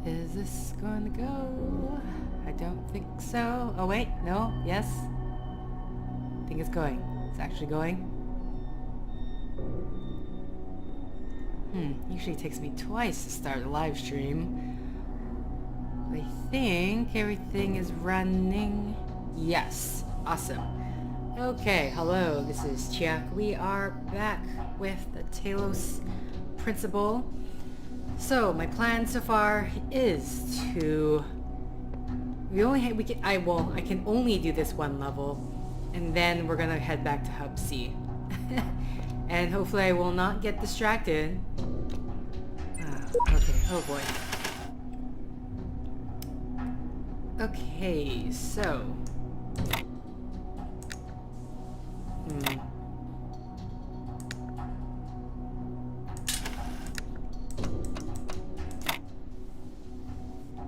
Is this going to go? I don't think so. Oh wait, no, yes. I think it's going. It's actually going. Usually takes me twice to start a live stream. I think everything is running. Yes, awesome. Okay, hello, this is Chiak. We are back with the Talos Principle. So my plan so far is to I can only do this one level, and then we're gonna head back to Hub C. And hopefully I will not get distracted. Okay, oh boy. Okay, so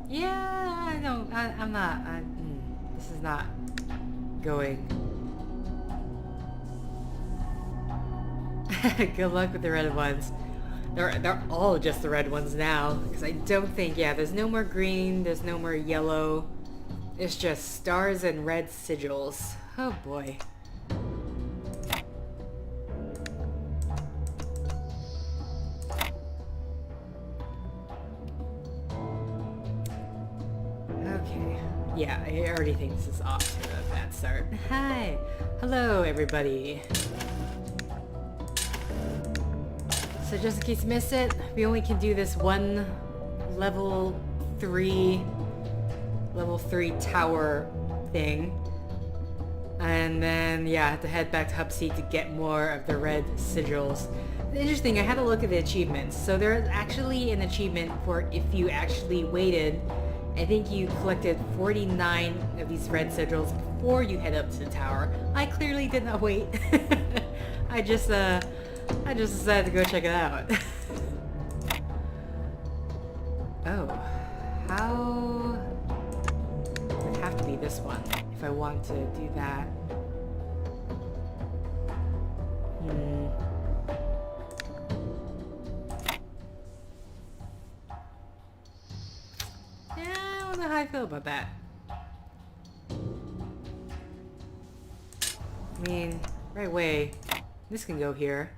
yeah, I'm not. This is not going. Good luck with the red ones. They're all just the red ones now, because I don't think, there's no more green, there's no more yellow. It's just stars and red sigils. Oh boy. Okay. Yeah, I already think this is off to a bad start. Hi! Hello, everybody. So just in case you missed it, we only can do this one level 3 tower thing. And then, I have to head back to Hub C to get more of the red sigils. Interesting, I had a look at the achievements. So there's actually an achievement for if you actually waited. I think you collected 49 of these red sigils before you head up to the tower. I clearly did not wait. I just decided to go check it out. Oh, how... It would have to be this one if I want to do that. Yeah, I don't know how I feel about that. I mean, right away, this can go here.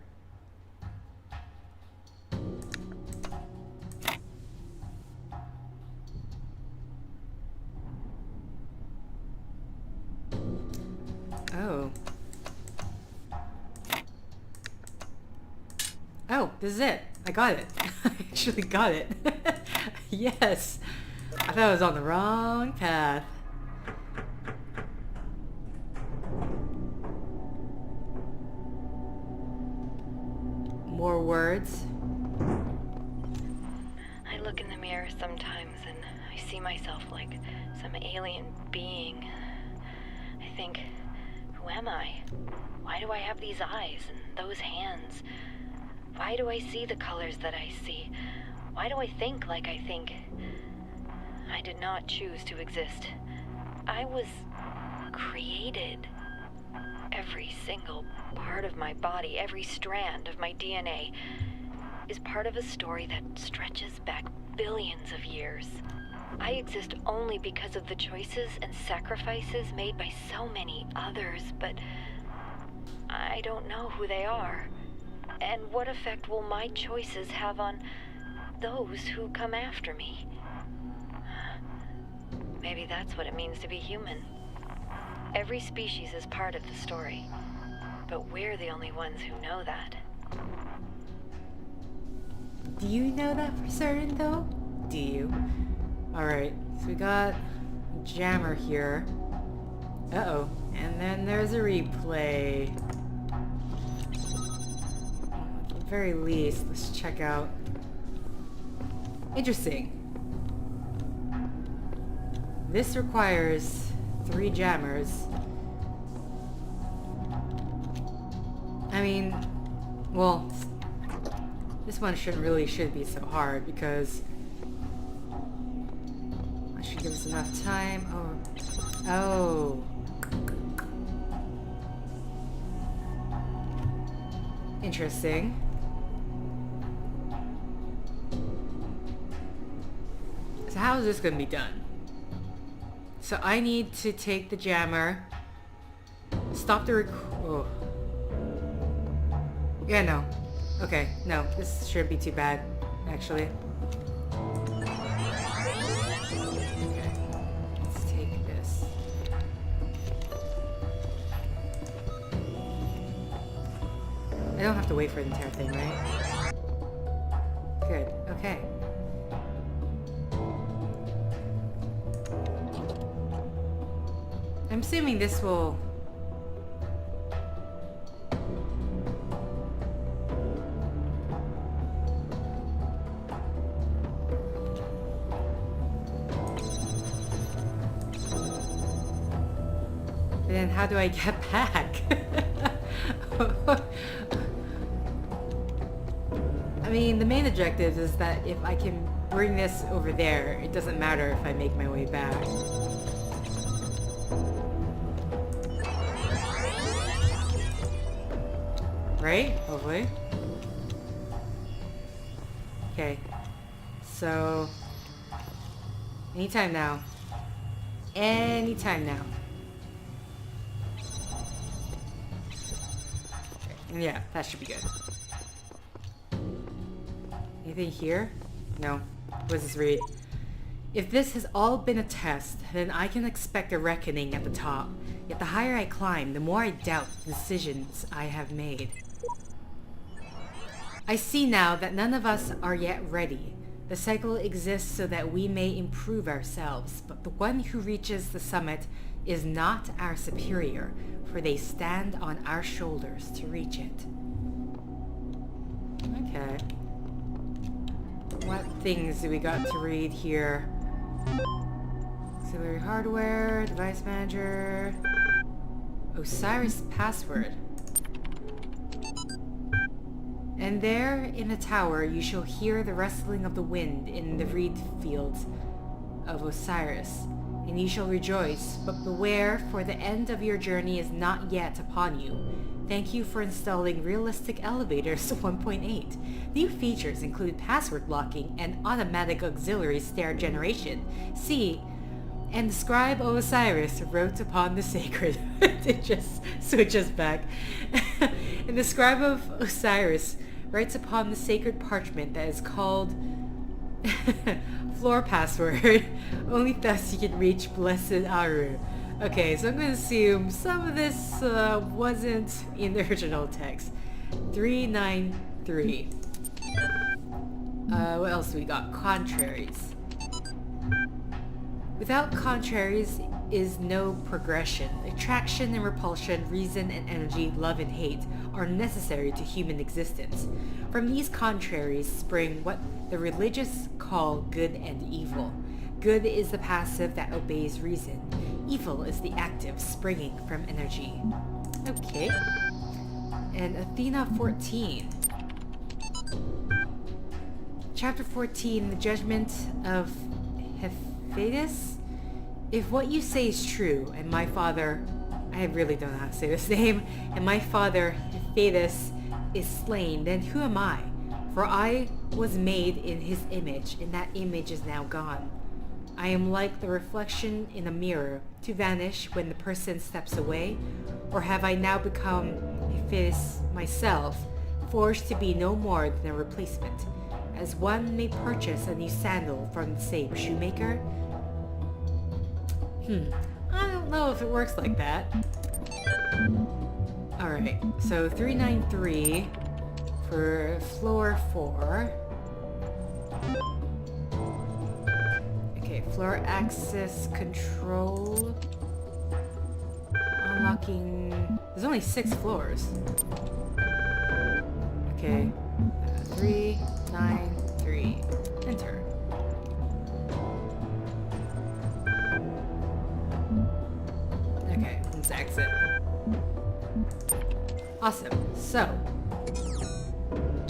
Oh, this is it. I got it. I actually got it. Yes. I thought I was on the wrong path. More words. I look in the mirror sometimes and I see myself like some alien being. I think, who am I? Why do I have these eyes and those hands? Why do I see the colors that I see? Why do I think like I think? I did not choose to exist. I was created. Every single part of my body, every strand of my DNA is part of a story that stretches back billions of years. I exist only because of the choices and sacrifices made by so many others, but I don't know who they are. And what effect will my choices have on those who come after me? Maybe that's what it means to be human. Every species is part of the story, but we're the only ones who know that. Do you know that for certain, though? Do you? Alright, so we got a jammer here. Uh-oh. And then there's a replay. At the very least, let's check out. Interesting. This requires 3 jammers. I mean, well, this one should be so hard because I should give us enough time. Oh. Interesting. So So how is this gonna be done? So I need to take the jammer, stop the oh. Yeah, no. Okay, no, this shouldn't be too bad, actually. Okay, let's take this. I don't have to wait for the entire thing, right? Good, okay. I'm assuming this will... Then how do I get back? I mean, the main objective is that if I can bring this over there, it doesn't matter if I make my way back. Right? Hopefully. Okay. So... anytime now. Anytime now. Yeah, that should be good. Anything here? No. What does this read? If this has all been a test, then I can expect a reckoning at the top. Yet the higher I climb, the more I doubt the decisions I have made. I see now that none of us are yet ready. The cycle exists so that we may improve ourselves, but the one who reaches the summit is not our superior, for they stand on our shoulders to reach it. Okay. What things do we got to read here? Auxiliary hardware, device manager, Osiris password. And there in the tower you shall hear the rustling of the wind in the reed fields of Osiris, and you shall rejoice, but beware, for the end of your journey is not yet upon you. Thank you for installing Realistic Elevators 1.8. New features include password locking and automatic auxiliary stair generation. See, and the scribe of Osiris wrote upon the sacred... It just switches back. And the scribe of Osiris writes upon the sacred parchment that is called floor password. Only thus you can reach Blessed Aru. Okay, so I'm going to assume some of this wasn't in the original text. 393. What else do we got? Contraries. Without contraries is no progression. Attraction and repulsion, reason and energy, love and hate are necessary to human existence. From these contraries spring what the religious call good and evil. Good is the passive that obeys reason. Evil is the active, springing from energy. Okay. And Athena 14. Chapter 14, the Judgment of Hephaestus. If what you say is true, and my father... I really don't know how to say this name. And my father, Hephaestus, is slain, then who am I? For I was made in his image, and that image is now gone. I am like the reflection in a mirror, to vanish when the person steps away, or have I now become Hephaestus myself, forged to be no more than a replacement, as one may purchase a new sandal from the same shoemaker? I don't know if it works like that. Alright, so 393 for floor 4. Okay, floor access control. Unlocking... There's only 6 floors. Okay. 393. Enter. Okay, let's exit. Awesome. So.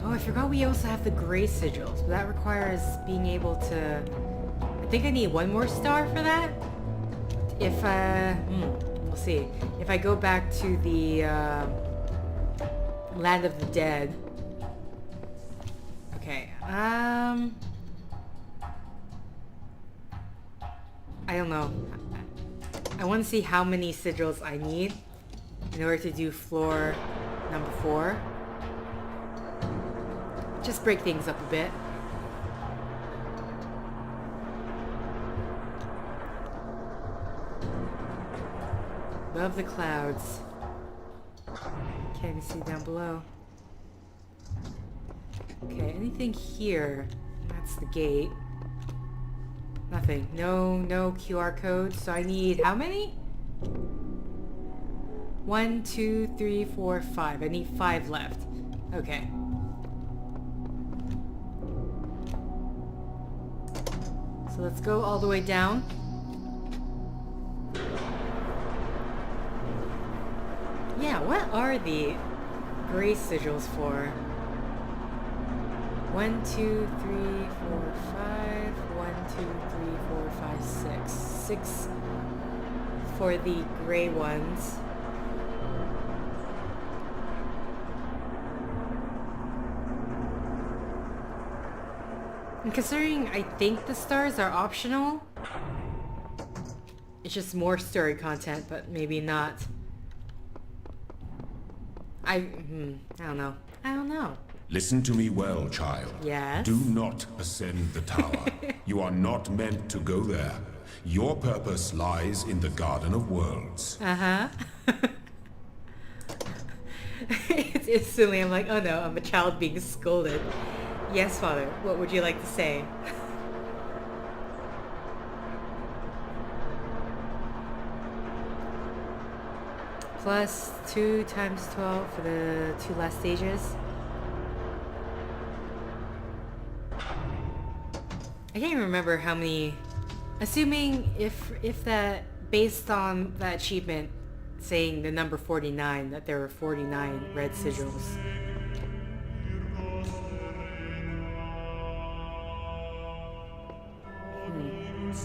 Oh, I forgot we also have the gray sigils, but that requires being able to... I think I need one more star for that? If, we'll see. If I go back to the, Land of the Dead. Okay, I don't know. I want to see how many sigils I need in order to do floor number 4. Just break things up a bit. Above the clouds. Can't even see down below. Okay, anything here? That's the gate. Nothing. No QR code. So I need how many? 1, 2, 3, 4, 5. I need 5 left. Okay. So let's go all the way down. Yeah, what are the gray sigils for? 1, 2, 3, 4, 5. 1, 2, 3, 4, 5, 6. 6 for the gray ones. And considering I think the stars are optional, it's just more story content, but maybe not. I don't know. I don't know. Listen to me well, child. Yes? Do not ascend the tower. You are not meant to go there. Your purpose lies in the Garden of Worlds. Uh-huh. It's instantly, I'm like, oh no, I'm a child being scolded. Yes, Father, what would you like to say? Plus 2 times 12 for the 2 last stages. I can't even remember how many... Assuming if that, based on that achievement saying the number 49, that there were 49 red sigils.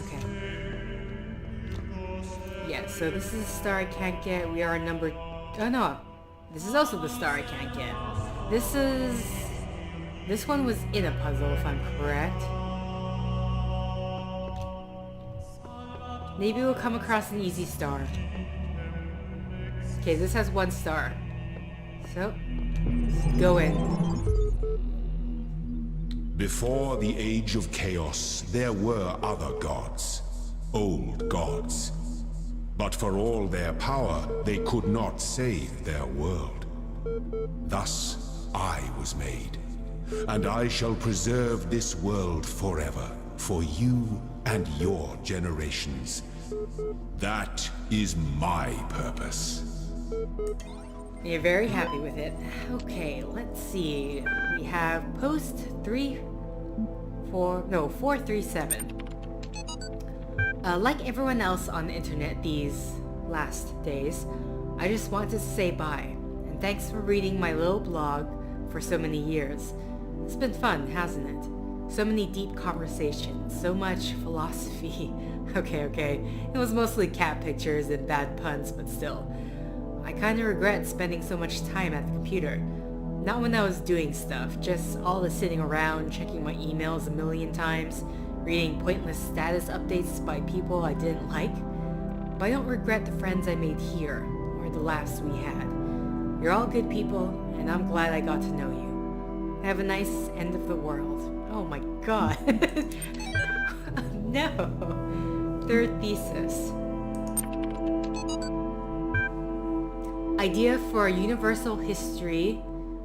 Okay. Yeah, so this is a star I can't get. We are number... Oh no. This is also the star I can't get. This one was in a puzzle, if I'm correct. Maybe we'll come across an easy star. Okay, this has 1 star. So, go in. Before the Age of Chaos, there were other gods. Old gods. But for all their power, they could not save their world. Thus, I was made. And I shall preserve this world forever, for you and your generations. That is my purpose. You're very happy with it. Okay, let's see. We have post 437. Like everyone else on the internet these last days, I just wanted to say bye. And thanks for reading my little blog for so many years. It's been fun, hasn't it? So many deep conversations, so much philosophy. Okay. It was mostly cat pictures and bad puns, but still. I kinda regret spending so much time at the computer. Not when I was doing stuff, just all the sitting around, checking my emails a million times, reading pointless status updates by people I didn't like. But I don't regret the friends I made here, or the laughs we had. You're all good people, and I'm glad I got to know you. Have a nice end of the world. Oh my god. No. Third thesis. Idea for a universal history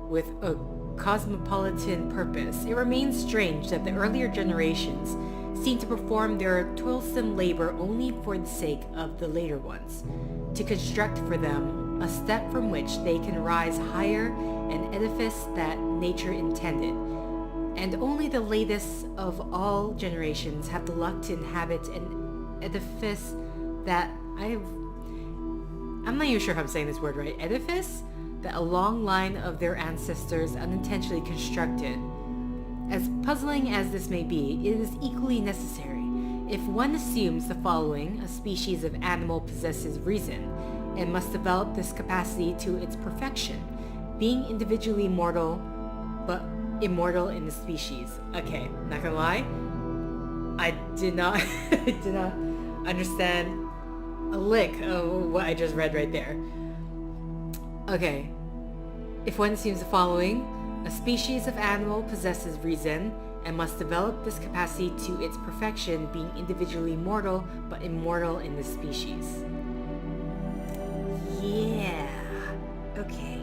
with a cosmopolitan purpose. It remains strange that the earlier generations seem to perform their toilsome labor only for the sake of the later ones, to construct for them a step from which they can rise higher, an edifice that nature intended. And only the latest of all generations have the luck to inhabit an edifice that I'm not even sure if I'm saying this word right. Edifice that a long line of their ancestors unintentionally constructed. As puzzling as this may be, it is equally necessary. If one assumes the following, a species of animal possesses reason, and must develop this capacity to its perfection, being individually mortal, but immortal in the species. Okay, not gonna lie, I understand a lick of what I just read right there. Okay. If one assumes the following, a species of animal possesses reason and must develop this capacity to its perfection, being individually mortal but immortal in the species. Yeah. Okay.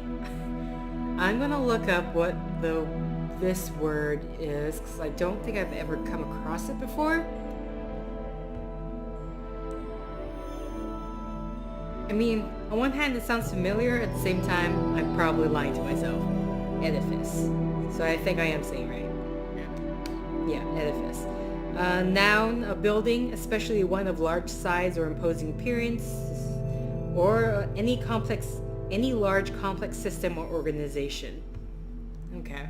I'm gonna look up what this word is, because I don't think I've ever come across it before. I mean, on one hand it sounds familiar, at the same time I'm probably lying to myself. Edifice. So I think I am saying right. Yeah, edifice. Noun, a building, especially one of large size or imposing appearance, or any large complex system or organization. Okay.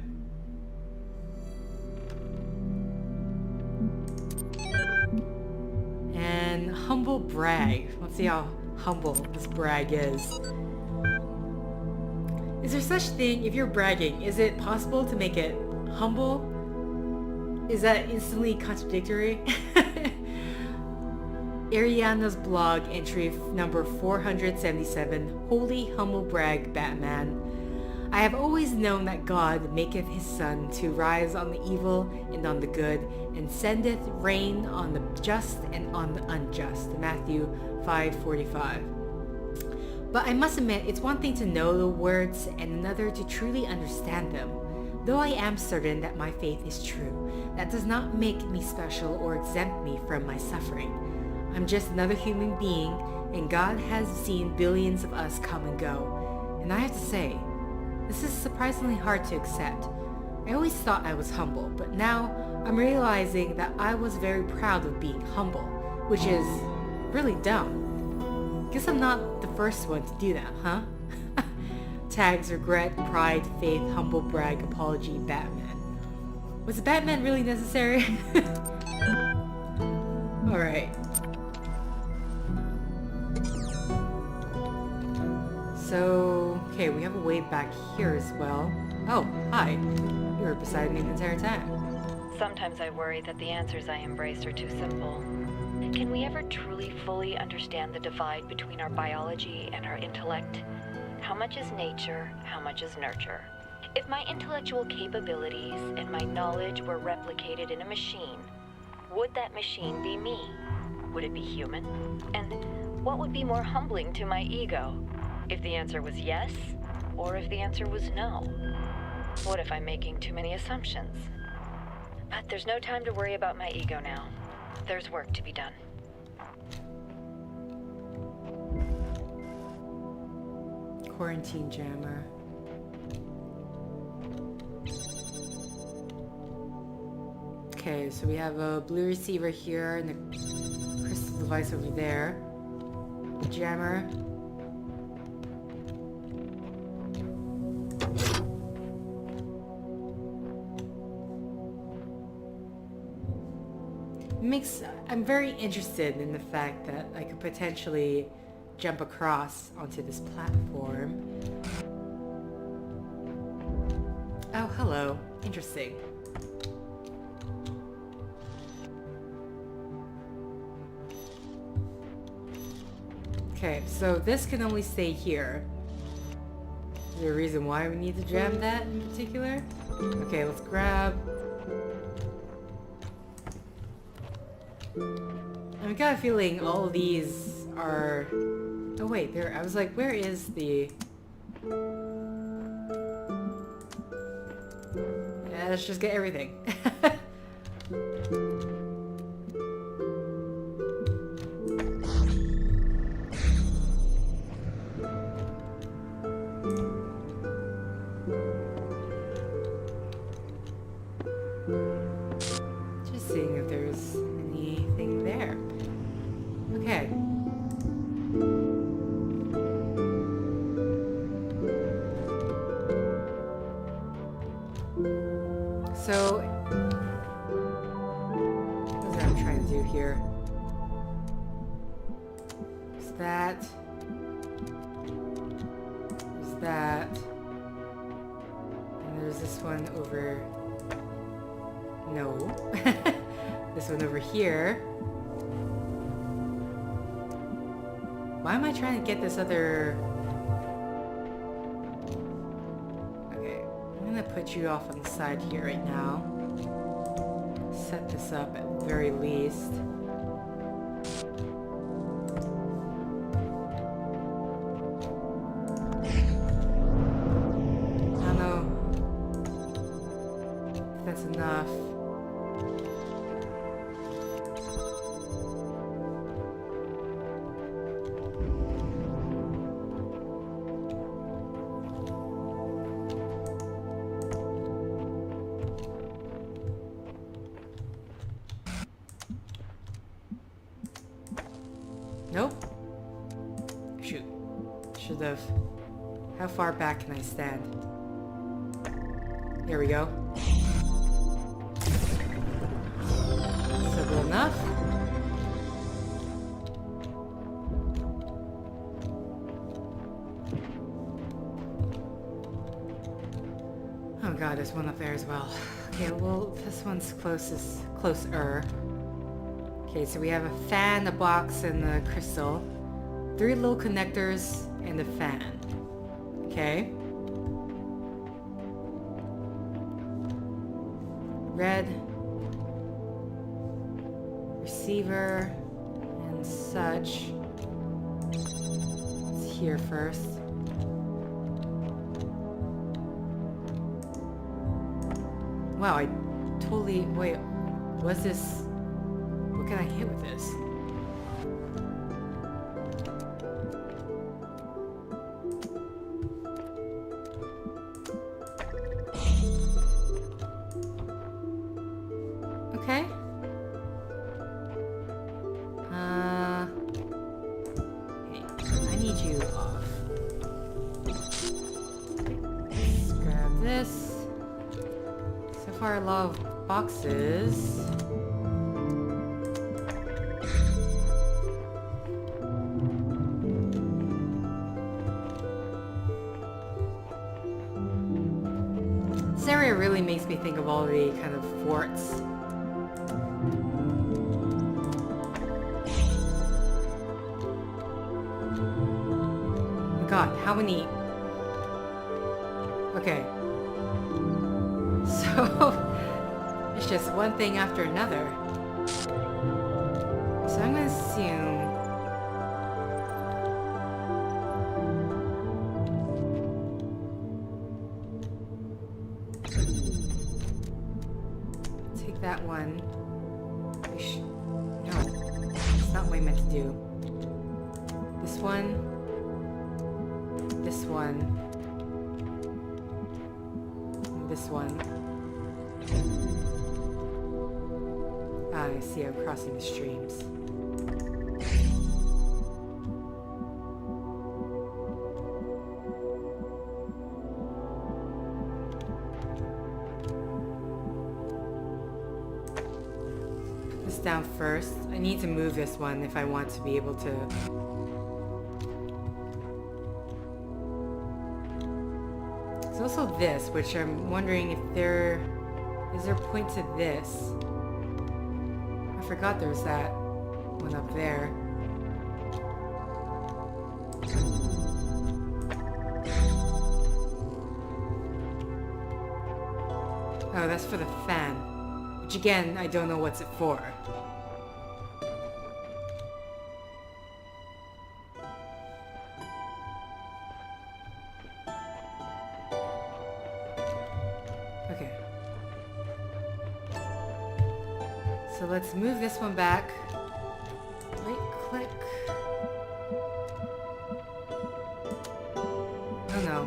And humble brag. Let's see how humble this brag is. Is there such thing, if you're bragging, is it possible to make it humble? Is that instantly contradictory? Ariana's blog entry number 477, Holy Humble Brag, Batman. I have always known that God maketh his sun to rise on the evil and on the good, and sendeth rain on the just and on the unjust. Matthew 5:45. But I must admit, it's one thing to know the words and another to truly understand them. Though I am certain that my faith is true, that does not make me special or exempt me from my suffering. I'm just another human being, and God has seen billions of us come and go. And I have to say, this is surprisingly hard to accept. I always thought I was humble, but now I'm realizing that I was very proud of being humble, which is really dumb. Guess I'm not the first one to do that, huh? Tags, regret, pride, faith, humble brag, apology, Batman. Was Batman really necessary? Alright. So, okay, we have a way back here as well. Oh, hi. You were beside me the entire time. Sometimes I worry that the answers I embrace are too simple. Can we ever truly fully understand the divide between our biology and our intellect? How much is nature? How much is nurture? If my intellectual capabilities and my knowledge were replicated in a machine, would that machine be me? Would it be human? And what would be more humbling to my ego? If the answer was yes, or if the answer was no? What if I'm making too many assumptions? But there's no time to worry about my ego now. There's work to be done. Quarantine jammer. Okay, so we have a blue receiver here and the crystal device over there. The jammer. I'm very interested in the fact that I could potentially jump across onto this platform. Oh, hello. Interesting. Okay, so this can only stay here. Is there a reason why we need to jam that in particular? Okay, let's grab... I've got a feeling all of these are... Oh wait, there. I was like, where is the... Yeah, let's just get everything. Just seeing if there's anything there. Okay. So, what I'm trying to do here is that, and there's this one over, no, this one over here. Why am I trying to get this other... Okay, I'm gonna put you off on the side here right now. Set this up at the very least. I don't know if that's enough. Nope. Shoot. Should have. How far back can I stand? Here we go. Simple enough. Oh god, there's one up there as well. Okay, well, this one's closer. Okay, so we have a fan, a box, and a crystal. 3 little connectors, and a fan. Okay. Red. Receiver. And such. It's here first. Wow, I totally... Wait, was this... What can I hit with this? Okay. Hey, I need you off. Let's grab this. So far, a lot of boxes. This area really makes me think of all the kind of forts. God, how many? Okay. So, it's just one thing after another. So I'm gonna assume... Take that one. No, it's not what I meant to do. This one. This one. This one. Ah, I see, I'm crossing the streams. Put this down first. I need to move this one if I want to be able to... There's also this, which I'm wondering if there... Is there a point to this? I forgot there's that one up there. Oh, that's for the fan. Which again, I don't know what's it for. Okay. So let's move this one back. Right click. Oh no.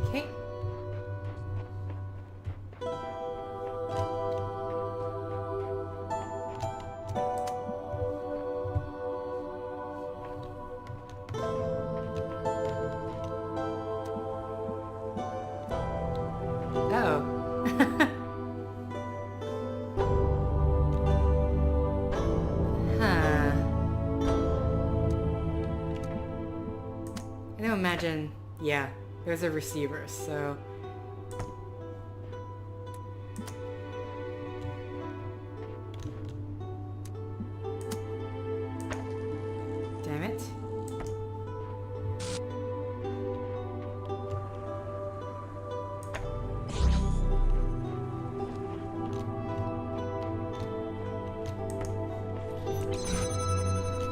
Okay. Oh. Huh. I don't imagine Yeah, there's a receiver, so... Damn it.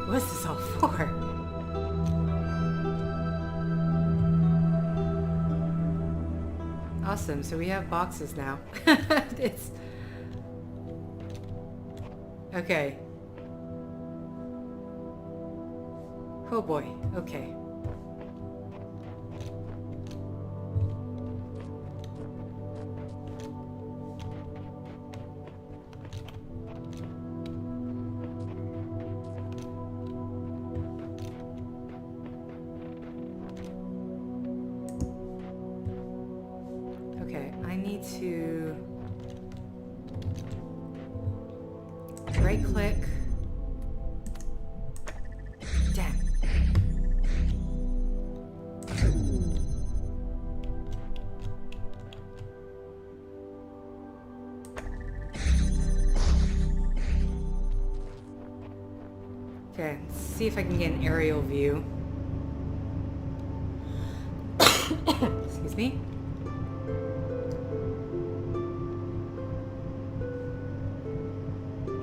What's this all for? Awesome, so we have boxes now. It's... Okay. Oh boy, okay. Okay, I need to right click. Damn. Okay, let's see if I can get an aerial view. Excuse me.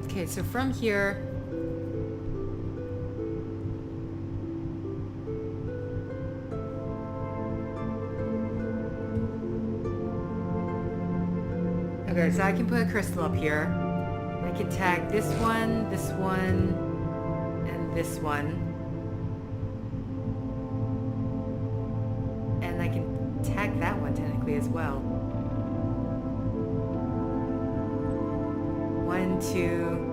Okay, so from here... Okay, so I can put a crystal up here. I can tag this one, and this one. And I can tag that one technically as well. 1, 2,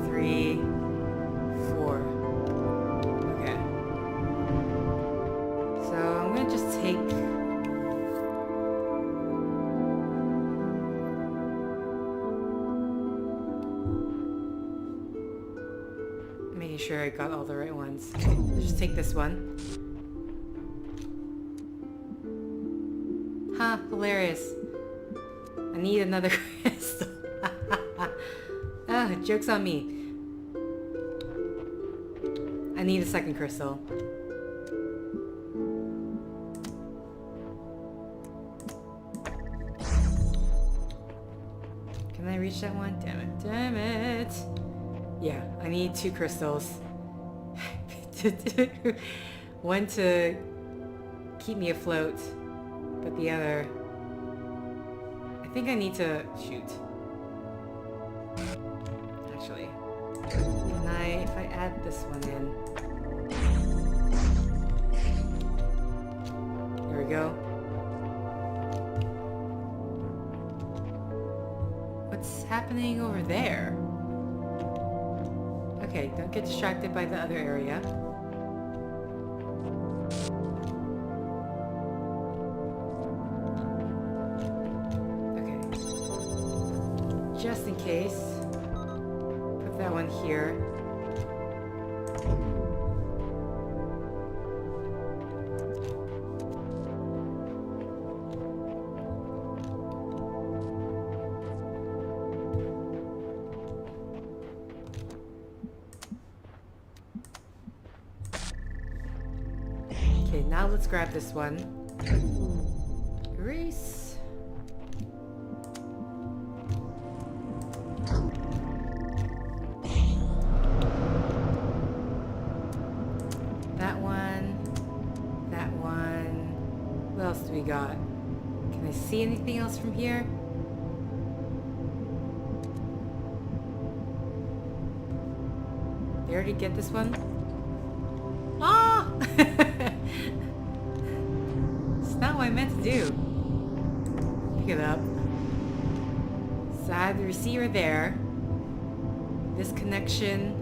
3, 4. Okay. So I'm gonna just take... Making sure I got all the right ones. Okay, let's just take this one. Ha, hilarious. I need another crystal. Ah, joke's on me. I need a second crystal. Can I reach that one? Damn it. Damn it. Yeah, I need 2 crystals. One to keep me afloat, but the other... I think I need to... Shoot. Actually, can I, if I add this one in, there we go. What's happening over there? Okay, don't get distracted by the other area. Okay, just in case. That one here. Okay, now let's grab this one. Erase. What else do we got? Can I see anything else from here? Did I already get this one? Ah! It's not what I meant to do. Pick it up. So I have the receiver there. This connection.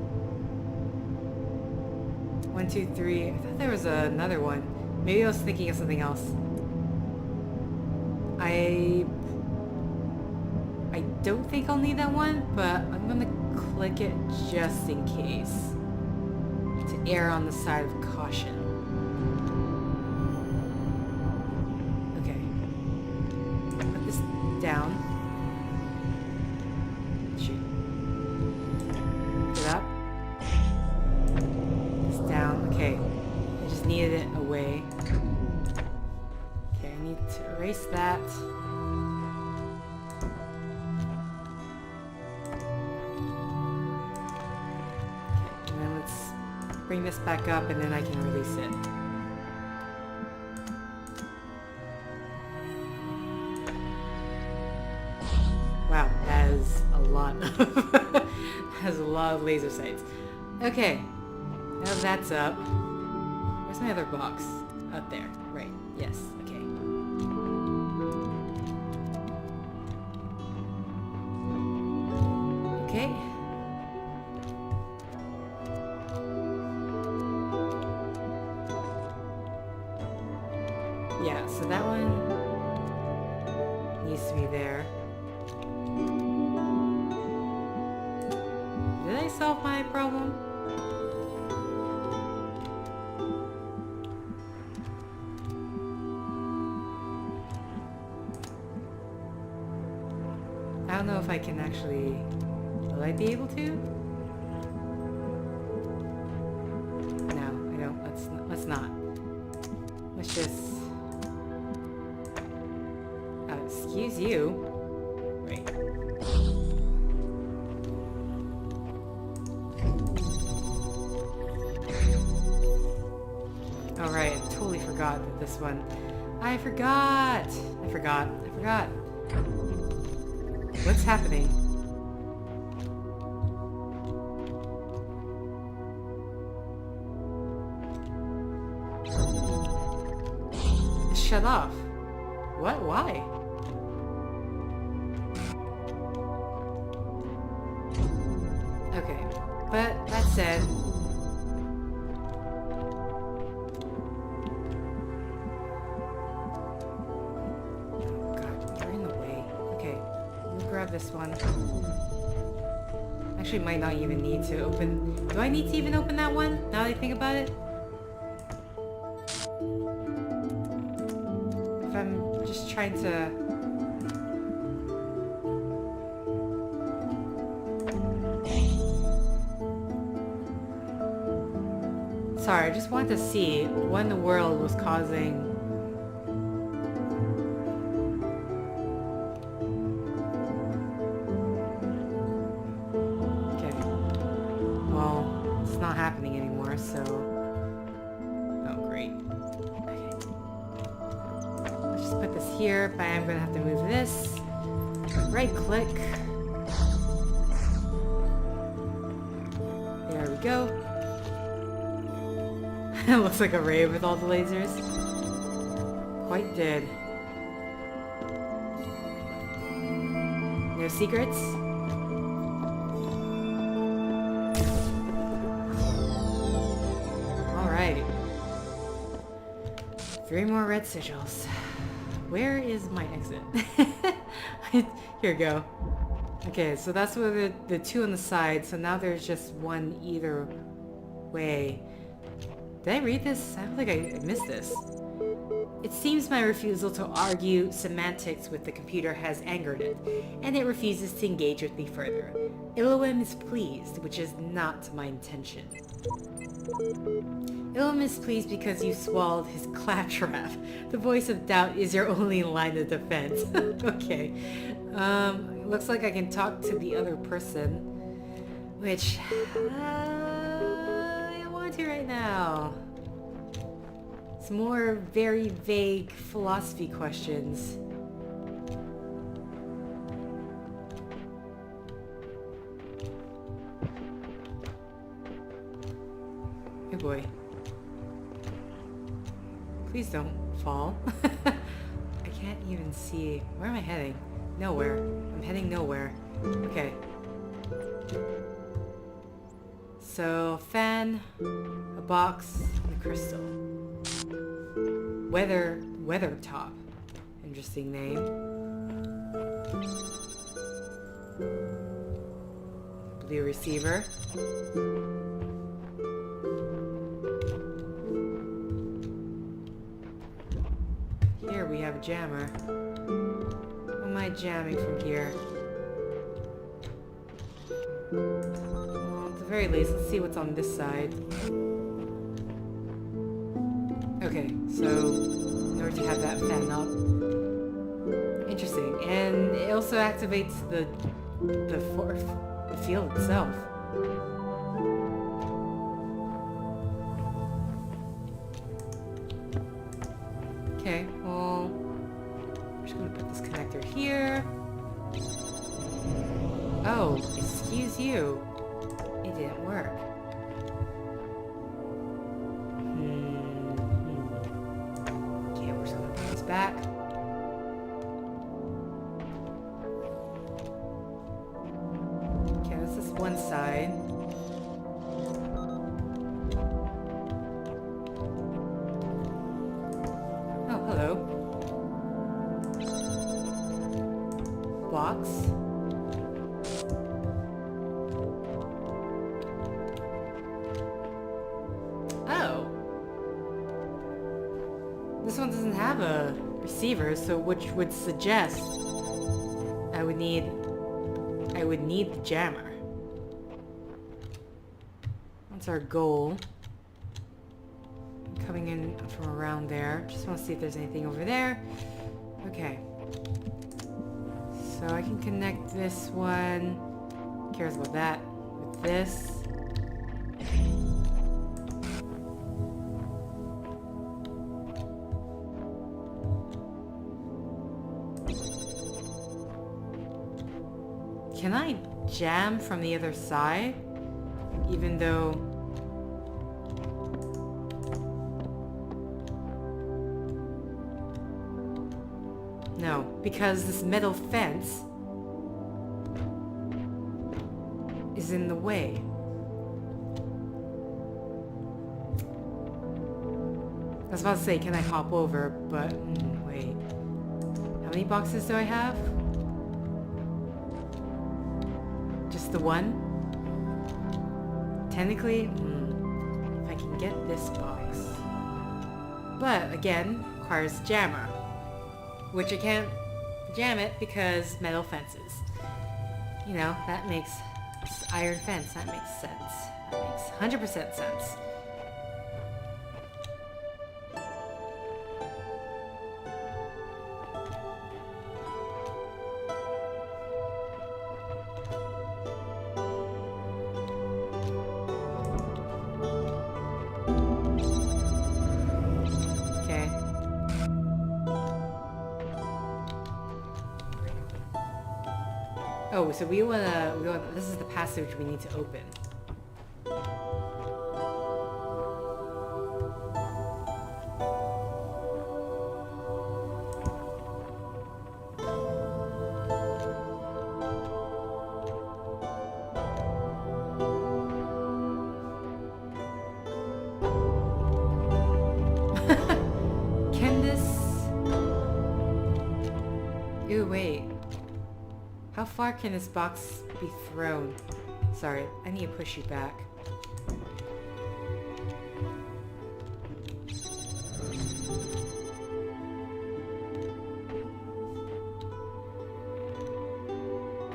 1, 2, 3. I thought there was another one. Maybe I was thinking of something else. I don't think I'll need that one, but I'm gonna click it just in case. To err on the side of caution. just needed it away. Okay, I need to erase that. Okay, and then let's bring this back up and then I can release it. Wow, that is a lot of has a lot of laser sights. Okay, now that's up. Where's my other box? Up there. Right. Yes. Okay. Okay. Yeah, so that one needs to be there. Did I solve my problem? I don't know if I can actually... Will I be able to? No, I don't. Let's not. Let's just... excuse you. Right. Alright, I totally forgot that this one... I forgot! What's happening? Shut off. What? Why? Okay, but that said... this one. Actually, might not even need to open... Do I need to even open that one? Now that I think about it? If I'm just trying to... Sorry, I just wanted to see what in the world was causing... happening anymore, so... Oh, great. Okay. Let's just put this here, but I am gonna have to move this. Right click. There we go. It looks like a ray with all the lasers. Quite did. No secrets? Alright. 3 more red sigils. Where is my exit? Here we go. Okay, so that's where the 2 on the side, so now there's just 1 either way. Did I read this? I don't think I missed this. It seems my refusal to argue semantics with the computer has angered it, and it refuses to engage with me further. Illuim is pleased, which is not my intention. Illuim is pleased because you swallowed his claptrap. The voice of doubt is your only line of defense. Okay. Looks like I can talk to the other person, which I don't want to right now. It's more very vague philosophy questions. Oh boy. Please don't fall. I can't even see. Where am I heading? Nowhere. I'm heading nowhere. Okay. So, fan, a box, and a crystal. Weather top. Interesting name. Blue receiver. Here we have a jammer. What am I jamming from here? Well, at the very least, let's see what's on this side. Okay, so in order to have that fan up. Interesting. And it also activates the field itself. Okay, well, I'm just gonna put this connector here. Oh, excuse you. It didn't work. Okay, we're just gonna put this back. Okay, this is one side. Oh, hello. Box. Oh. This one doesn't have a receiver, so which would suggest I would need the jammer. That's our goal. Coming in from around there. Just want to see if there's anything over there. Okay. So I can connect this one. Who cares about that? With this. Can I jam from the other side? Even though... No, because this metal fence is in the way. I was about to say, can I hop over? But, wait. How many boxes do I have? Just the one? Technically, if I can get this box. But, again, requires jammer. Which I can't jam it because metal fences. You know, that makes iron fence. That makes sense. That makes 100% sense. Oh, so we wanna, this is the passage we need to open. Can this... Ooh, wait. How far can this box be thrown? Sorry, I need to push you back.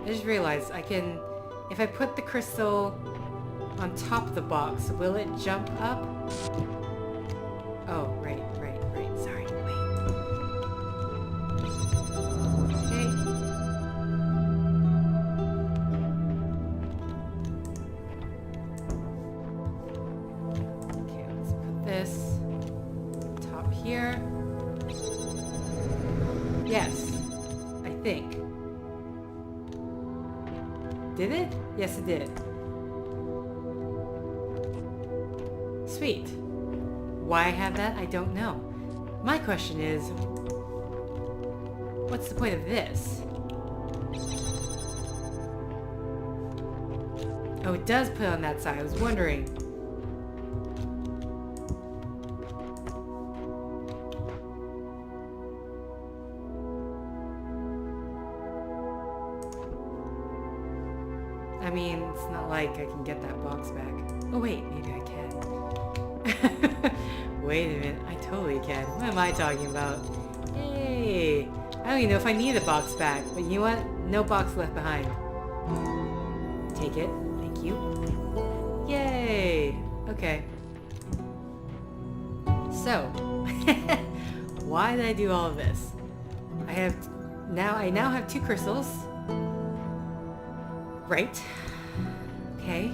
I just realized I can... If I put the crystal on top of the box, will it jump up? Oh, right. Sorry, wait. Okay. Okay, let's put this top here. Yes, I think. Did it? Yes, it did. Sweet. Why I have that, I don't know. My question is, what's the point of this? Oh, it does put on that side. I was wondering. I mean, it's not like I can get that box back. Oh wait, maybe I can. Wait a minute, I totally can. What am I talking about? Hey! I don't even know if I need the box back, but you know what? No box left behind. Take it. Thank you. Yay! Okay. So, Why did I do all of this? I now have 2 crystals. Right. Okay.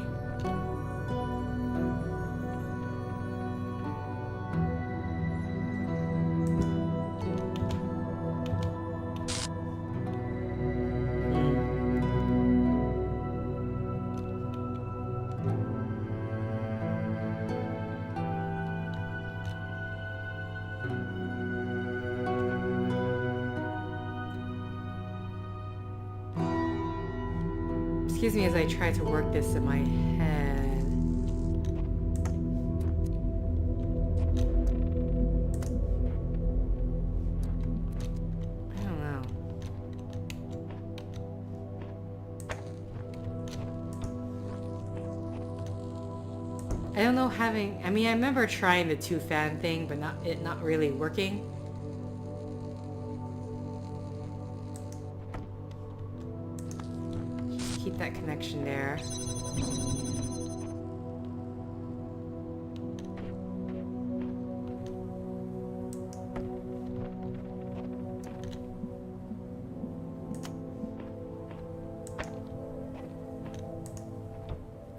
Excuse me as I try to work this in my head. I don't know. I don't know I mean, I remember trying the 2-fan thing, but not really working. Keep that connection there.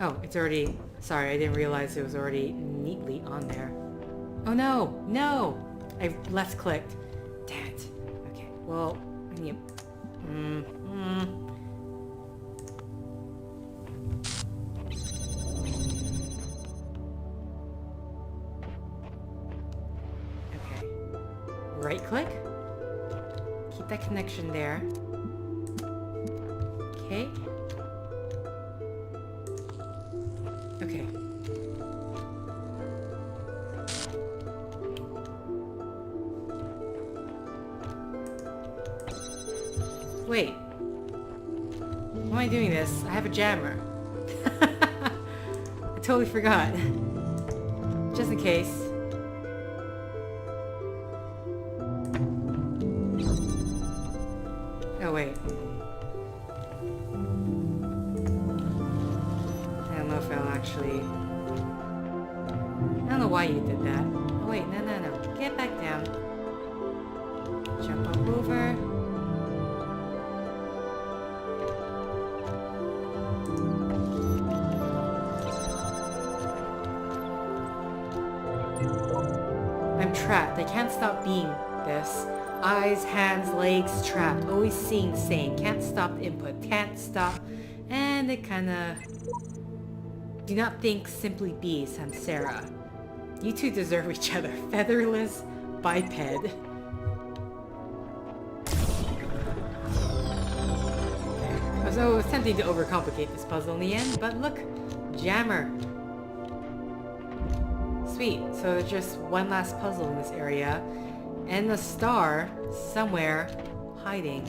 Oh, it's already... Sorry, I didn't realize it was already neatly on there. Oh no! No! I left clicked. Damn it. Okay, well, I need... Okay. Right click. Keep that connection there. Okay. Okay. Wait. Why am I doing this? I have a jammer. I totally forgot. Just in case. Oh wait. I don't know if I'll actually... I don't know why you did that. Oh wait, no. Get back down. Jump up over. I'm trapped. I can't stop being this. Eyes, hands, legs, trapped. Always seeing the same. Can't stop the input. Can't stop. And it kinda... Do not think, simply be, Samsara. You two deserve each other. Featherless biped. So it was tempting to overcomplicate this puzzle in the end, but look, jammer. Sweet, so there's just one last puzzle in this area, and a star somewhere hiding.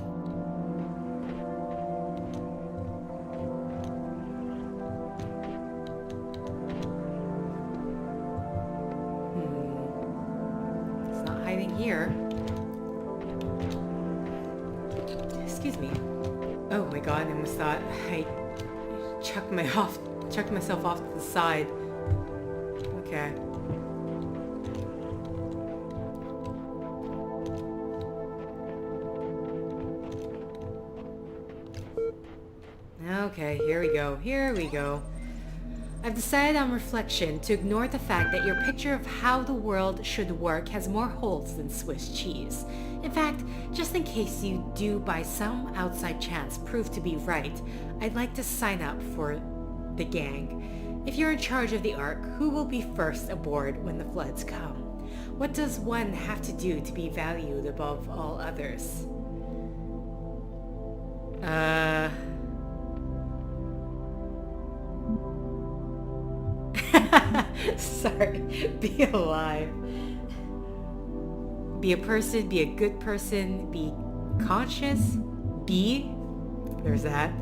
It's not hiding here. Excuse me. Oh my god, I almost thought I chucked myself off to the side. Okay. Okay, here we go. I've decided on reflection to ignore the fact that your picture of how the world should work has more holes than Swiss cheese. In fact, just in case you do by some outside chance prove to be right, I'd like to sign up for the gang. If you're in charge of the Ark, who will be first aboard when the floods come? What does one have to do to be valued above all others? Sorry. Be alive. Be a person, be a good person, be conscious, there's that.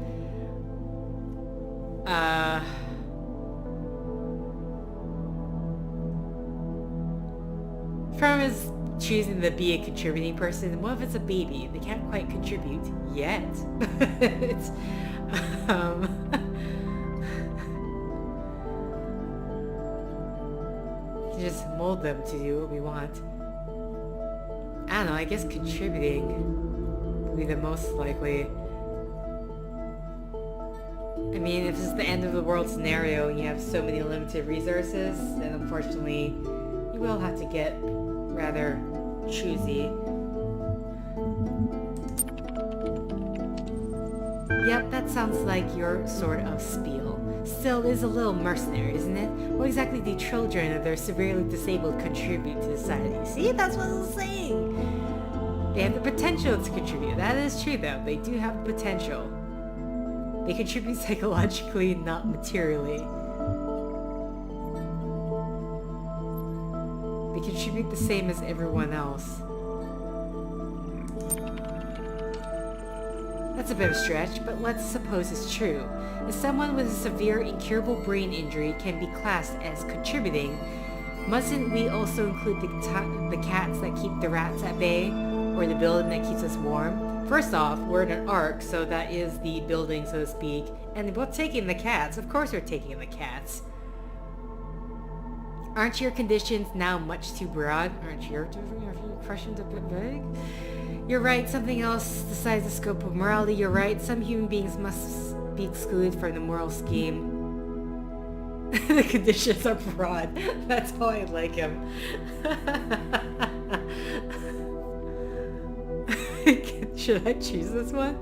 From is choosing to be a contributing person. What if it's a baby? They can't quite contribute yet. It's, just mold them to do what we want. I don't know, I guess contributing would be the most likely. I mean, if this is the end of the world scenario and you have so many limited resources, then unfortunately you will have to get rather choosy. Yep, that sounds like your sort of spiel. Still, it is a little mercenary, isn't it? What exactly do children of their severely disabled contribute to society? See, that's what I was saying! They have the potential to contribute. That is true, though. They do have the potential. They contribute psychologically, not materially. They contribute the same as everyone else. That's a bit of a stretch, but let's suppose it's true. If someone with a severe, incurable brain injury can be classed as contributing, mustn't we also include the cats that keep the rats at bay? Or the building that keeps us warm? First off, we're in an ark, so that is the building, so to speak. And we're taking the cats. Of course we're taking the cats. Aren't your conditions now much too broad? Aren't your questions a bit vague? You're right, something else besides the scope of morality. You're right, some human beings must be excluded from the moral scheme. The conditions are broad. That's how I like him. Should I choose this one?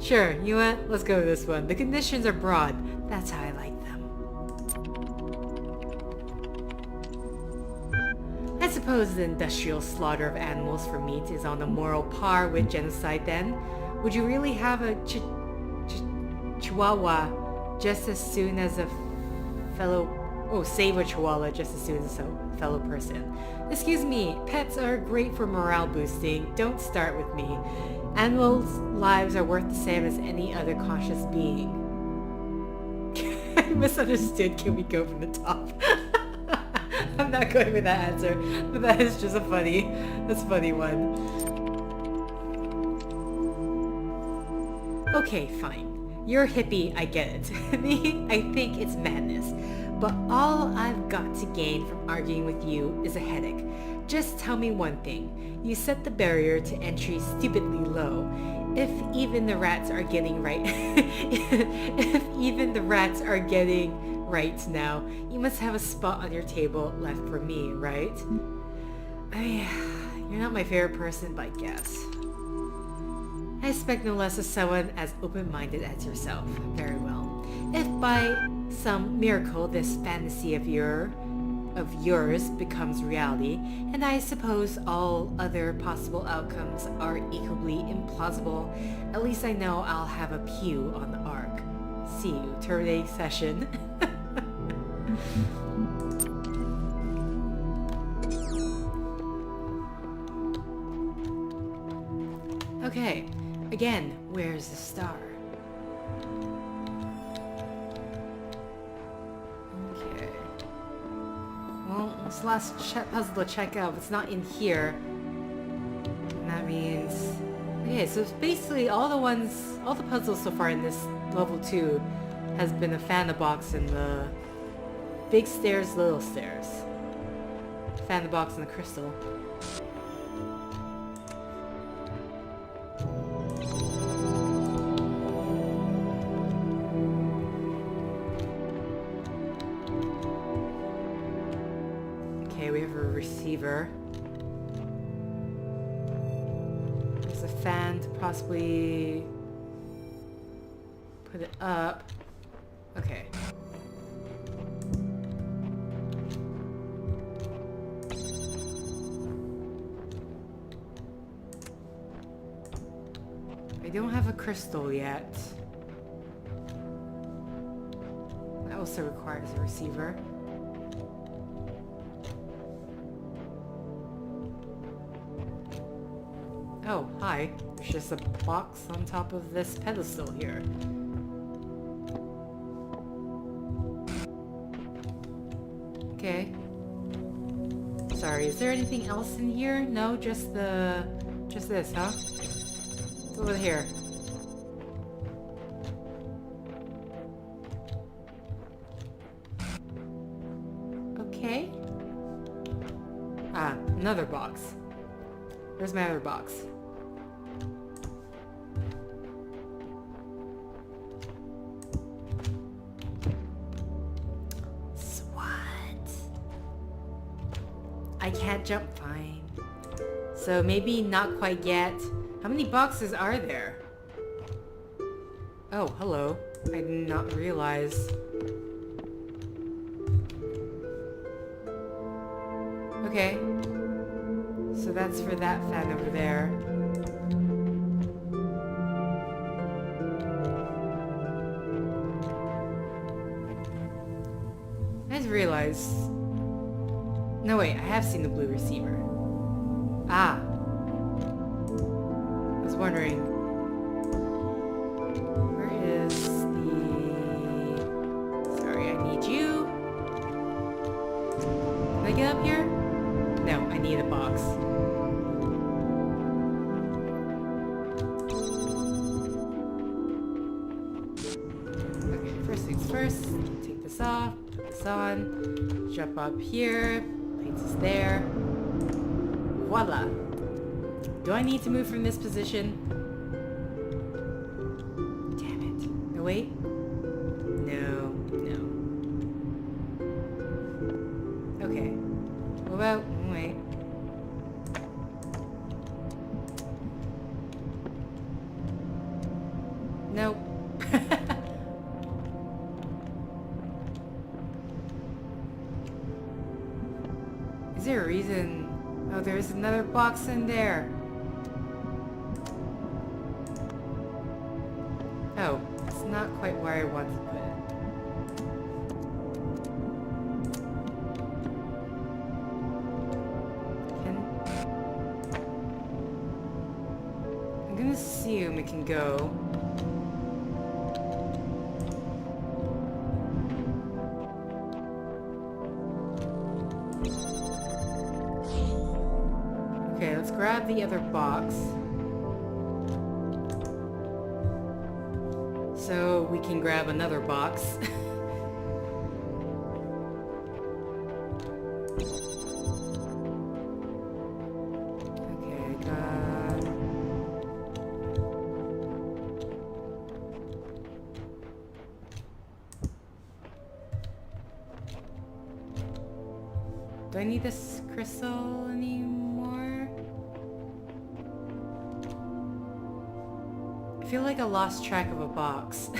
Sure, you know what? Let's go with this one. The conditions are broad. That's how I like them. I suppose the industrial slaughter of animals for meat is on a moral par with genocide then. Would you really have a chihuahua just as soon as a fellow... Oh, save a chihuahua just as soon as a fellow person. Excuse me, pets are great for morale boosting. Don't start with me. Animals' lives are worth the same as any other conscious being. I misunderstood. Can we go from the top? I'm not going with that answer, but that is just that's a funny one. Okay, fine. You're a hippie, I get it. Me, I think it's madness. But all I've got to gain from arguing with you is a headache. Just tell me one thing. You set the barrier to entry stupidly low. If even the rats are getting right... if even the rats are getting right now, you must have a spot on your table left for me, right? I mean, you're not my favorite person, but I guess. I expect no less of someone as open-minded as yourself. Very well. If by some miracle this fantasy of yours becomes reality, and I suppose all other possible outcomes are equally implausible, at least I know I'll have a pew on the ark. See you. Terminating session. Okay. Again, where's the star? Okay. Well, it's the last puzzle to check out. It's not in here. And that means... Okay, so it's basically all the puzzles so far in this level 2 has been a Fanta box and the big stairs, little stairs. Fanta box and the crystal. We have a receiver. There's a fan to possibly put it up. Okay. I don't have a crystal yet. That also requires a receiver. Oh, hi. There's just a box on top of this pedestal here. Okay. Sorry, is there anything else in here? No, just this, huh? What's over here? another box. Where's my other box? What? I can't jump. Fine. So maybe not quite yet. How many boxes are there? Oh, hello. I did not realize. Okay. So that's for that fan over there. I just realized... No wait, I have seen the blue receiver. Ah. I was wondering... Where is the... Sorry, I need you. Can I get up here? No, I need a box. Okay, first things first. Take this off, put this on, jump up here, place this there. Voila! Do I need to move from this position? Damn it. No, wait. No, no. Okay. What about... Wait. Nope. Is there a reason? Oh, there's another box in there. Oh, it's not quite where I want to put it. I'm gonna assume it can go. Okay, let's grab the other box. So we can grab another box. Okay, I got... Do I need this crystal anymore? I feel like I lost track of a box. Oh,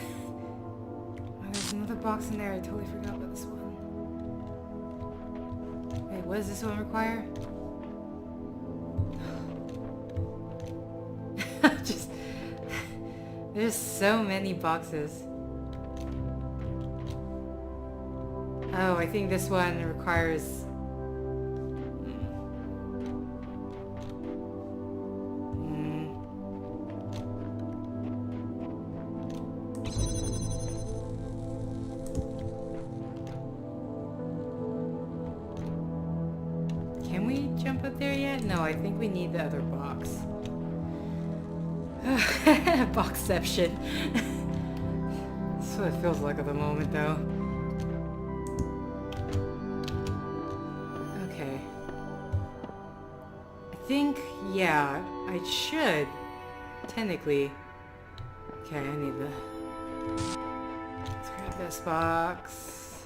there's another box in there. I totally forgot about this one. Wait, what does this one require? Just... There's so many boxes. Oh, I think this one requires... Can we jump up there yet? No, I think we need the other box. Boxception. That's what it feels like at the moment, though. Okay. I think, yeah, I should, technically. Okay, I need the... Let's grab this box.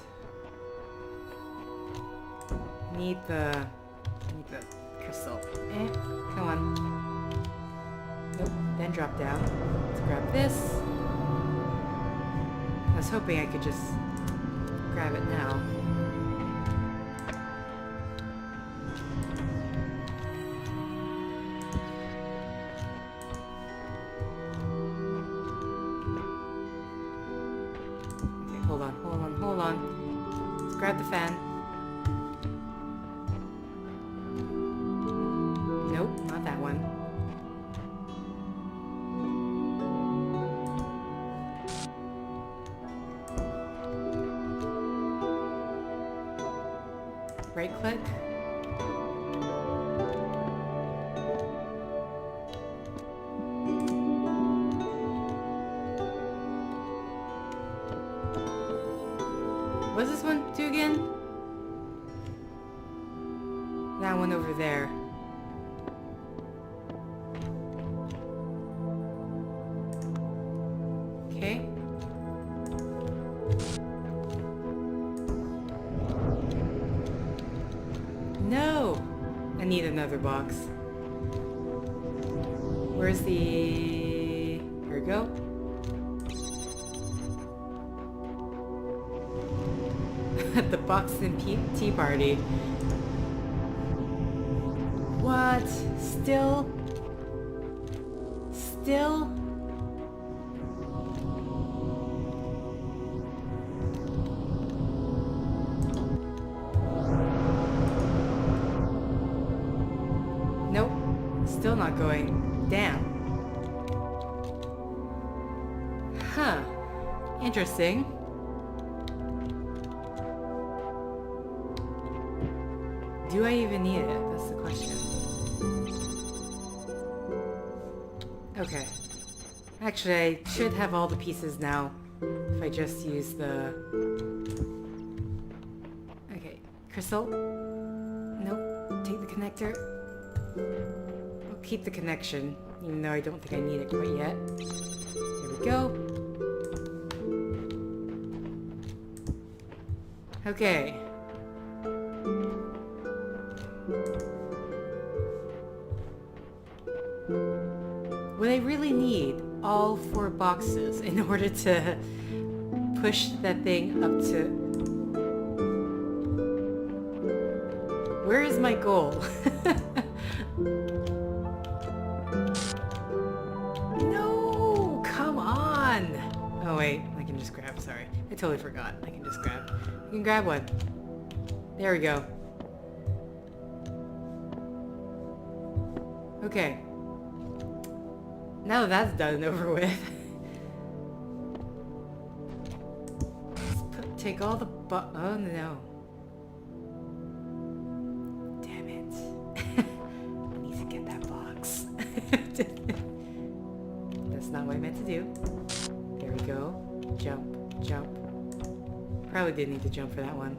Need the crystal. Come on. Nope, then drop down. Let's grab this. I was hoping I could just grab it now. Okay, hold on. Let's grab the fan. Nope, not that one. Right click. What does this one do again? That one over there. need another box. Where's the... Here we go. The Buxton Tea Party. What? Still? Still? Nope. Still not going. Damn. Huh. Interesting. Do I even need it? That's the question. Okay. Actually, I should have all the pieces now if I just use the... Okay. Crystal? Nope. Take the connector. I'll keep the connection, even though I don't think I need it quite yet. There we go. Okay. Would I really need all 4 boxes in order to push that thing up to... Where is my goal? No! Come on! Oh wait, I can just grab, sorry. I totally forgot. I can just grab. I can grab one. There we go. Okay. Now that's done and over with. Let's take all the oh no. Damn it. I need to get that box. That's not what I meant to do. There we go. Jump, jump. Probably didn't need to jump for that one.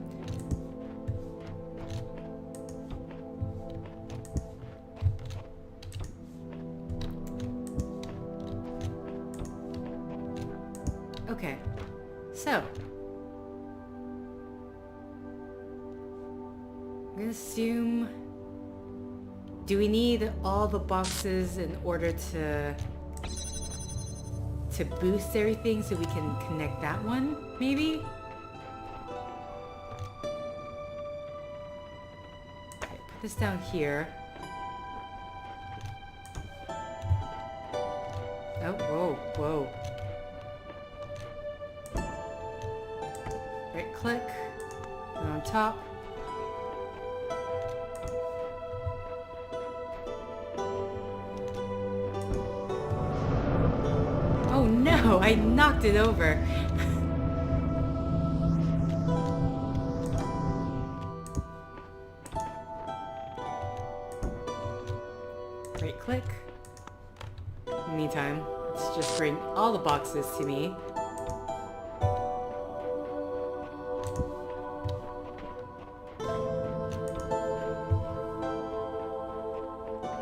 Okay, so I'm gonna assume, do we need all the boxes in order to boost everything so we can connect that one, maybe? Okay, put this down here. Oh, whoa, whoa. Right click, and on top. Oh no, I knocked it over. Right click. In the meantime, let's just bring all the boxes to me.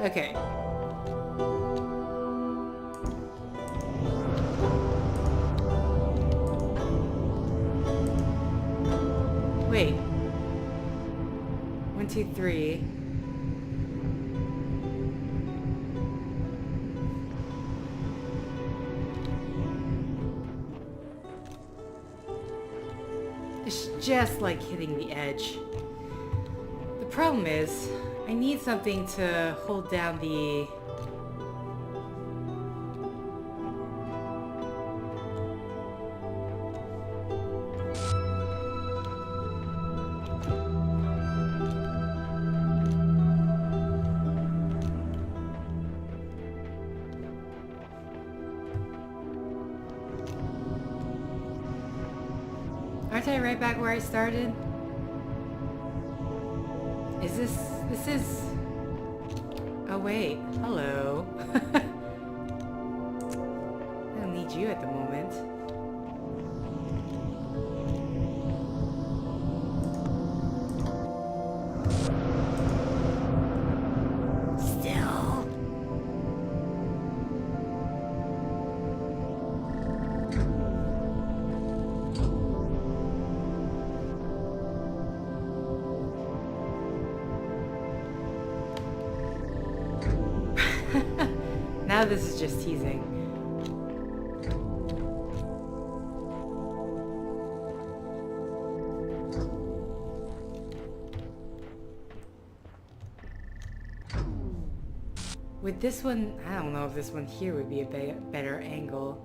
Okay. Wait. 1, 2, 3. It's just like hitting the edge. The problem is, I need something to hold down the... Aren't I right back where I started? Is this is... Oh wait, hello. I don't need you at the moment. Still. this is just teasing. With this one, I don't know if this one here would be a better angle.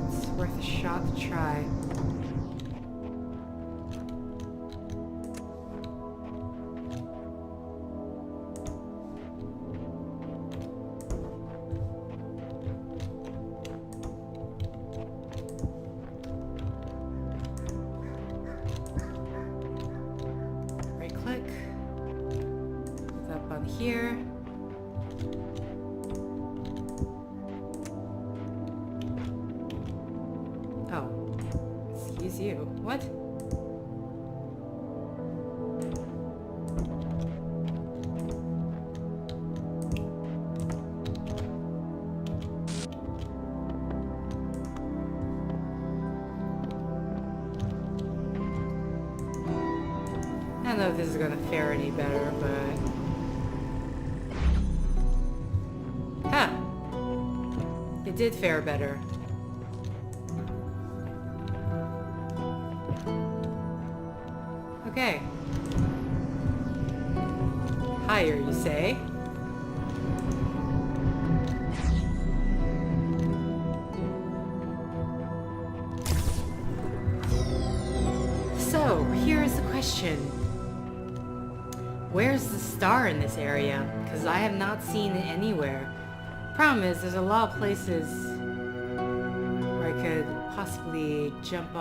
It's worth a shot to try. Here. Oh, excuse you. What? I don't know if this is gonna fare any better, but... It did fare better. Okay. Higher, you say? So, here's the question. Where's the star in this area? Because I have not seen it anywhere. Problem is, there's a lot of places where I could possibly jump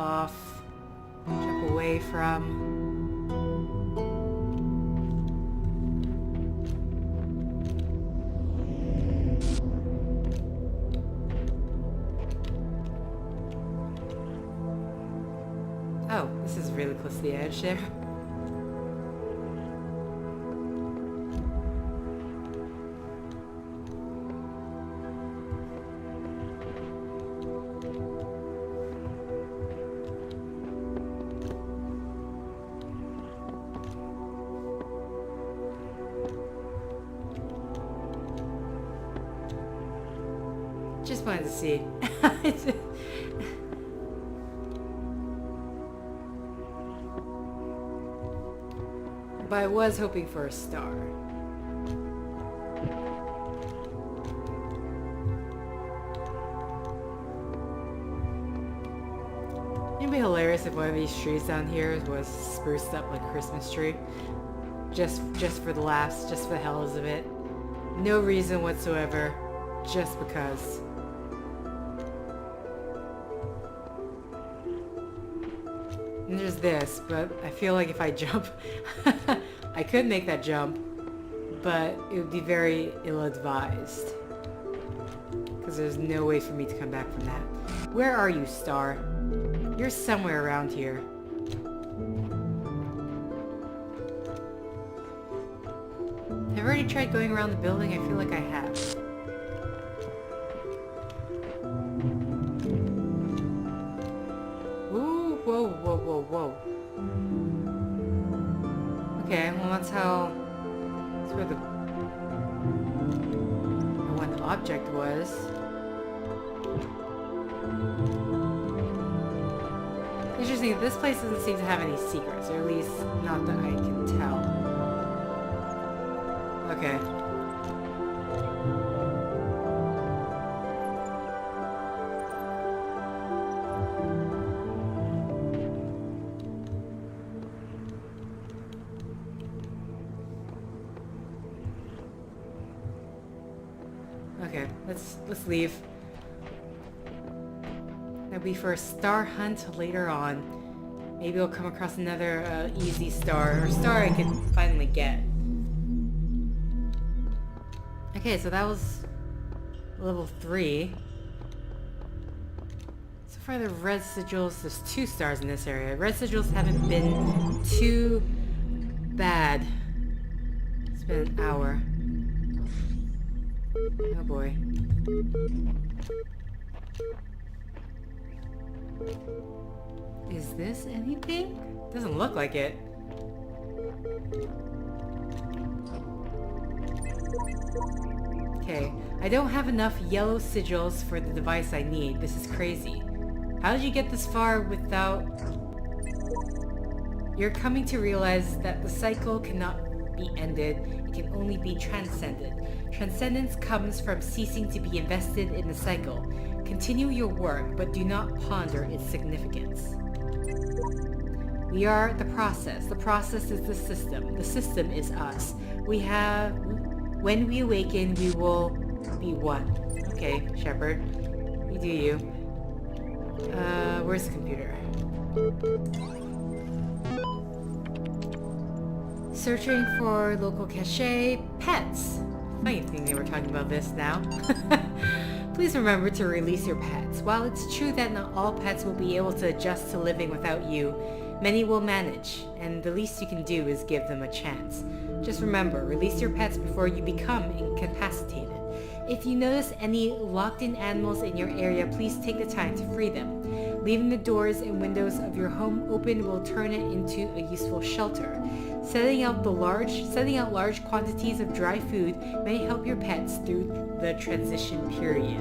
away from. Oh, this is really close to the edge there. Just wanted to see. But I was hoping for a star. It'd be hilarious if one of these trees down here was spruced up like a Christmas tree. Just for the laughs, just for the hells of it. No reason whatsoever. Just because. And there's this, but I feel like if I jump, I could make that jump, but it would be very ill-advised. Because there's no way for me to come back from that. Where are you, star? You're somewhere around here. Have I already tried going around the building? I feel like I have. Whoa. Okay, well that's where the one object was. Interesting, this place doesn't seem to have any secrets, or at least not that I can tell. Okay. Okay, let's leave. That'll be for a star hunt later on. Maybe I'll come across another easy star, or star I can finally get. Okay, so that was level 3. So far the red sigils, there's 2 stars in this area. Red sigils haven't been too bad. It's been an hour. Oh boy. Is this anything? Doesn't look like it. Okay, I don't have enough yellow sigils for the device I need. This is crazy. How did you get this far without... You're coming to realize that the cycle cannot be ended, it can only be transcended. Transcendence comes from ceasing to be invested in the cycle. Continue your work, but do not ponder its significance. We are the process. The process is the system. The system is us. When we awaken, we will be one. Okay, Shepard. You do you. Where's the computer? Searching for local cache. Pets. Funny thing they were talking about this now. Please remember to release your pets. While it's true that not all pets will be able to adjust to living without you, many will manage, and the least you can do is give them a chance. Just remember, release your pets before you become incapacitated. If you notice any locked-in animals in your area, please take the time to free them. Leaving the doors and windows of your home open will turn it into a useful shelter. Setting out large quantities of dry food may help your pets through the transition period.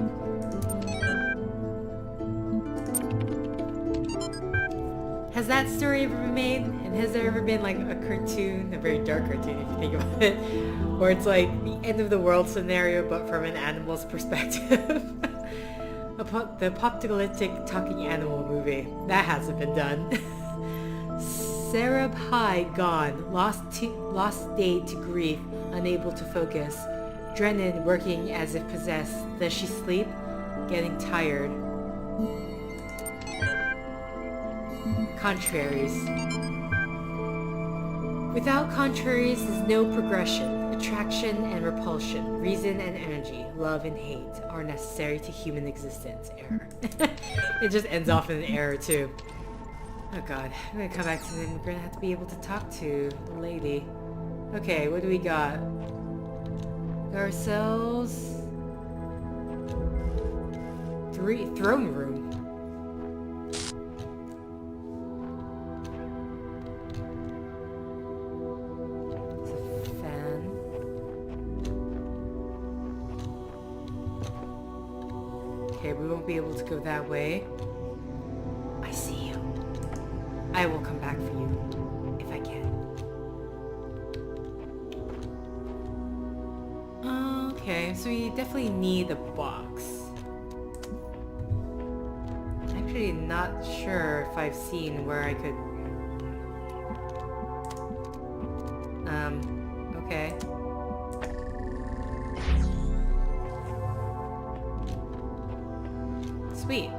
Has that story ever been made? And has there ever been like a cartoon, a very dark cartoon if you think about it, where it's like the end of the world scenario but from an animal's perspective? The apocalyptic talking animal movie. That hasn't been done. Sarab High gone. Lost day to grief. Unable to focus. Drennan working as if possessed. Does she sleep? Getting tired. Contraries. Without contraries is no progression. Attraction and repulsion, reason and energy, love and hate are necessary to human existence. Error. It just ends off in an error too. Oh god, I'm gonna come back to them. We're gonna have to be able to talk to the lady. Okay, what do we got? Ourselves... Throne room. Okay, we won't be able to go that way. I see you. I will come back for you, if I can. Okay, so we definitely need a box. Actually, not sure if I've seen where I could... okay. Sweet.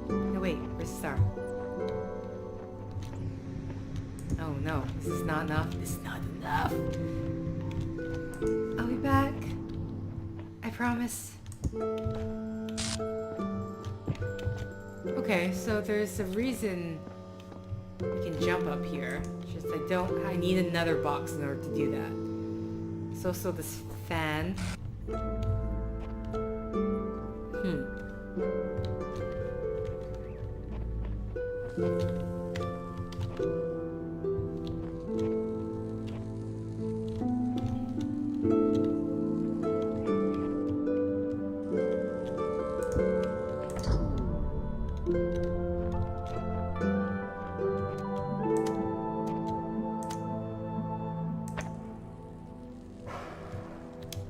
No, wait, where's the star? Oh no, this is not enough. This is not enough. I'll be back. I promise. Okay, so there's a reason we can jump up here. It's just I need another box in order to do that. There's also this fan.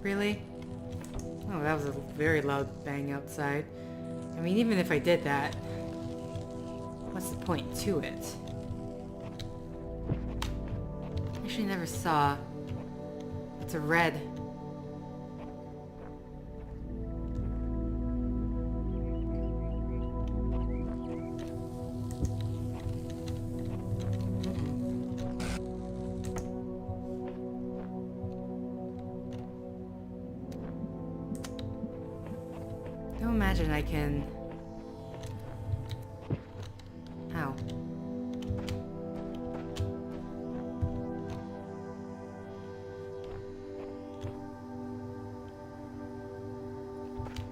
Really? Oh, that was a very loud bang outside. I mean, even if I did that, what's the point to it? Actually, never saw. It's a red. Don't imagine I can... Ow.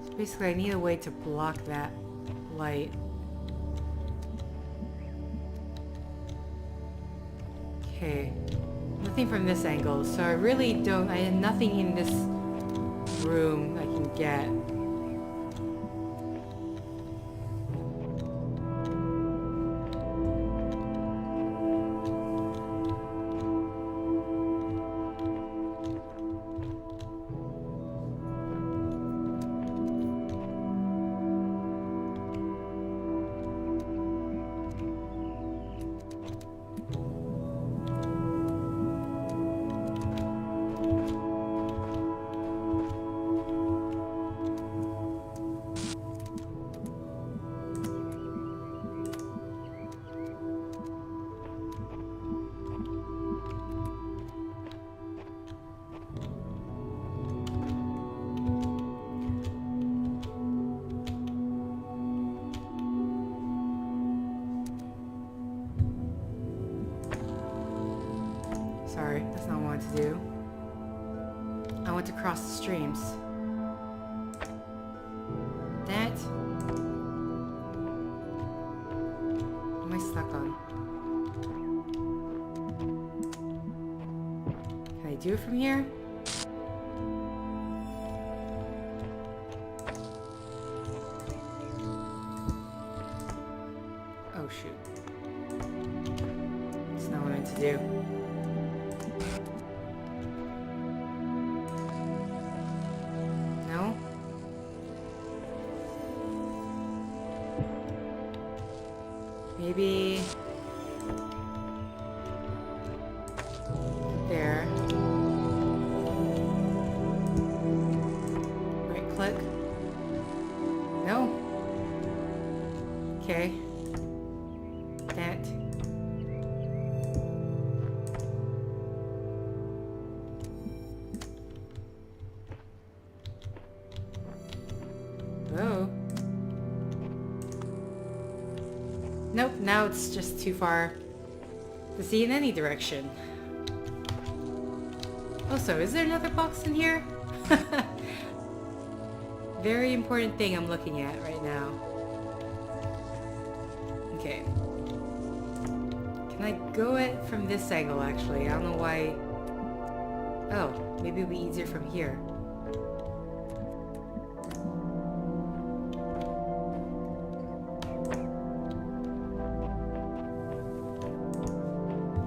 So basically I need a way to block that light. Okay. Nothing from this angle, so I really don't... I have nothing in this room I can get. Sorry, that's not what I want to do. I want to cross the streams. That... What am I stuck on? Can I do it from here? Oh shoot. That's not what I meant to do. No? Maybe... there. Right click. No? Okay. That. Whoa. Nope, now it's just too far to see in any direction. Also, is there another box in here? Very important thing I'm looking at right now. Okay. Can I go it from this angle, actually? I don't know why... Oh, maybe it'll be easier from here.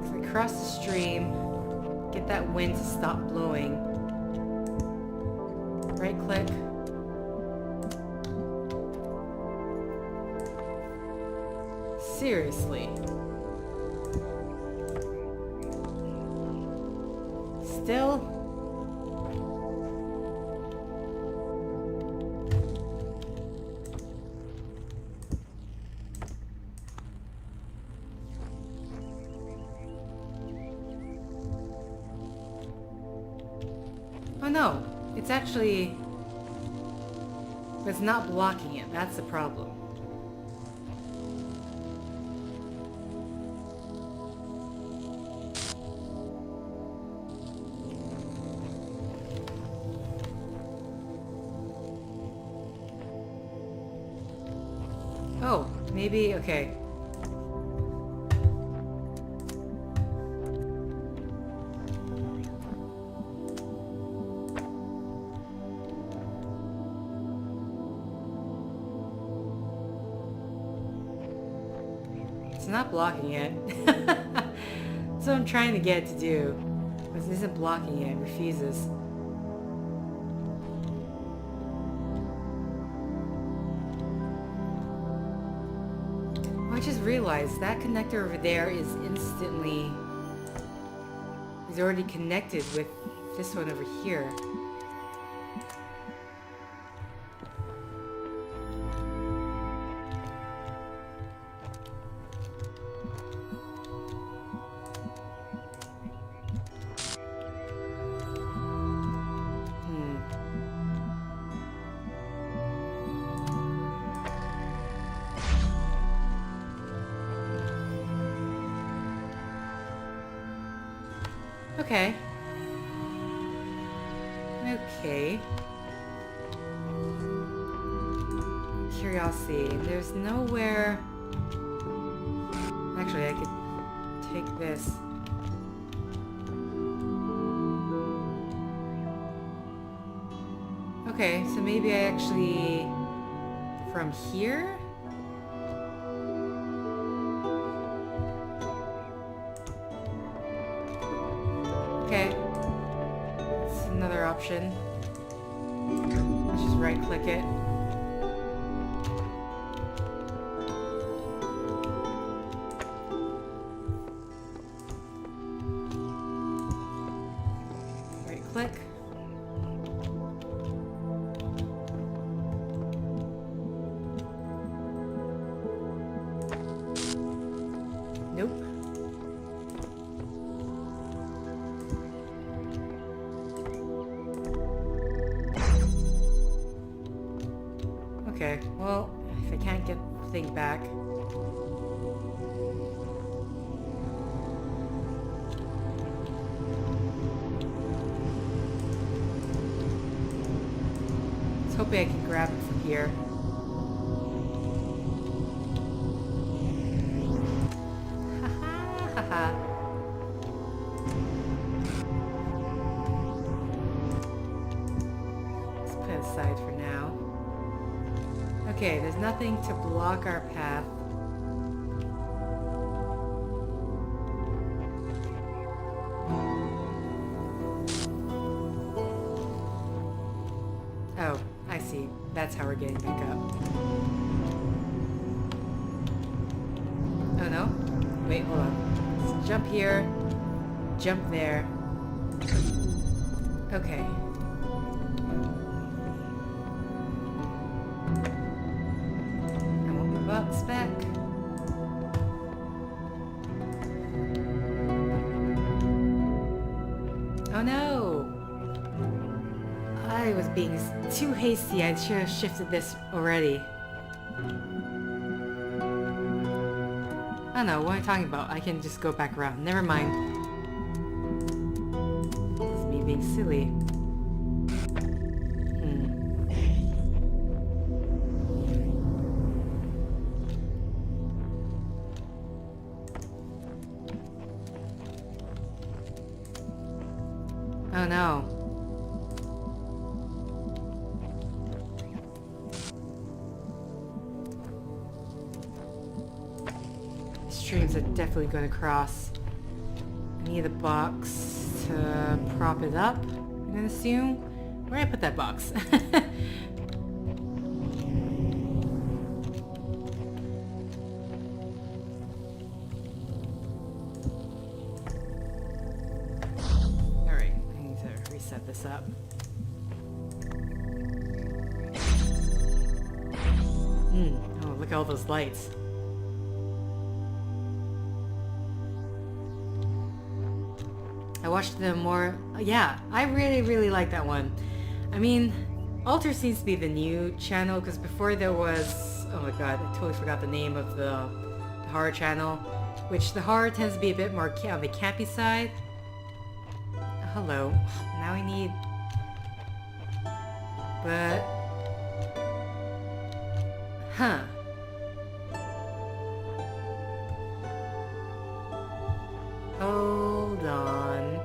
So I cross the stream, get that wind to stop blowing. Right click. Seriously. Still? Oh no, it's actually... It's not blocking it, that's the problem. Oh, maybe, okay. It's not blocking it. That's what I'm trying to get it to do. But it isn't blocking it, it refuses. I just realized that connector over there is already connected with this one over here. Okay. Okay. Curiosity. There's nowhere... Actually, I could take this. Okay, so maybe I actually... From here? Okay. That's another option. Let's just right-click it. Right-click. Nope. Okay, well, if I can't get the thing back... I was hoping I could grab it from here. Haha. Let's put it aside for now. Okay, there's nothing to block our path. Oh, I see. That's how we're getting back up. Oh no? Wait, hold on. Let's jump here. Jump there. Okay. I want my box back. Oh no! I was being too hasty. I should have shifted this already. I don't know, what am I talking about? I can just go back around. Never mind. This is me being silly. Oh no. Streams are definitely going to cross. I need a box to prop it up, I'm going to assume. Where did I put that box? Alright, I need to reset this up. Oh, look at all those lights. I watched the more... yeah, I really like that one. I mean, Alter seems to be the new channel, because before there was... oh my god, I totally forgot the name of the horror channel. Which the horror tends to be a bit more on the campy side. Hello. Now I need... but... huh. Hold on.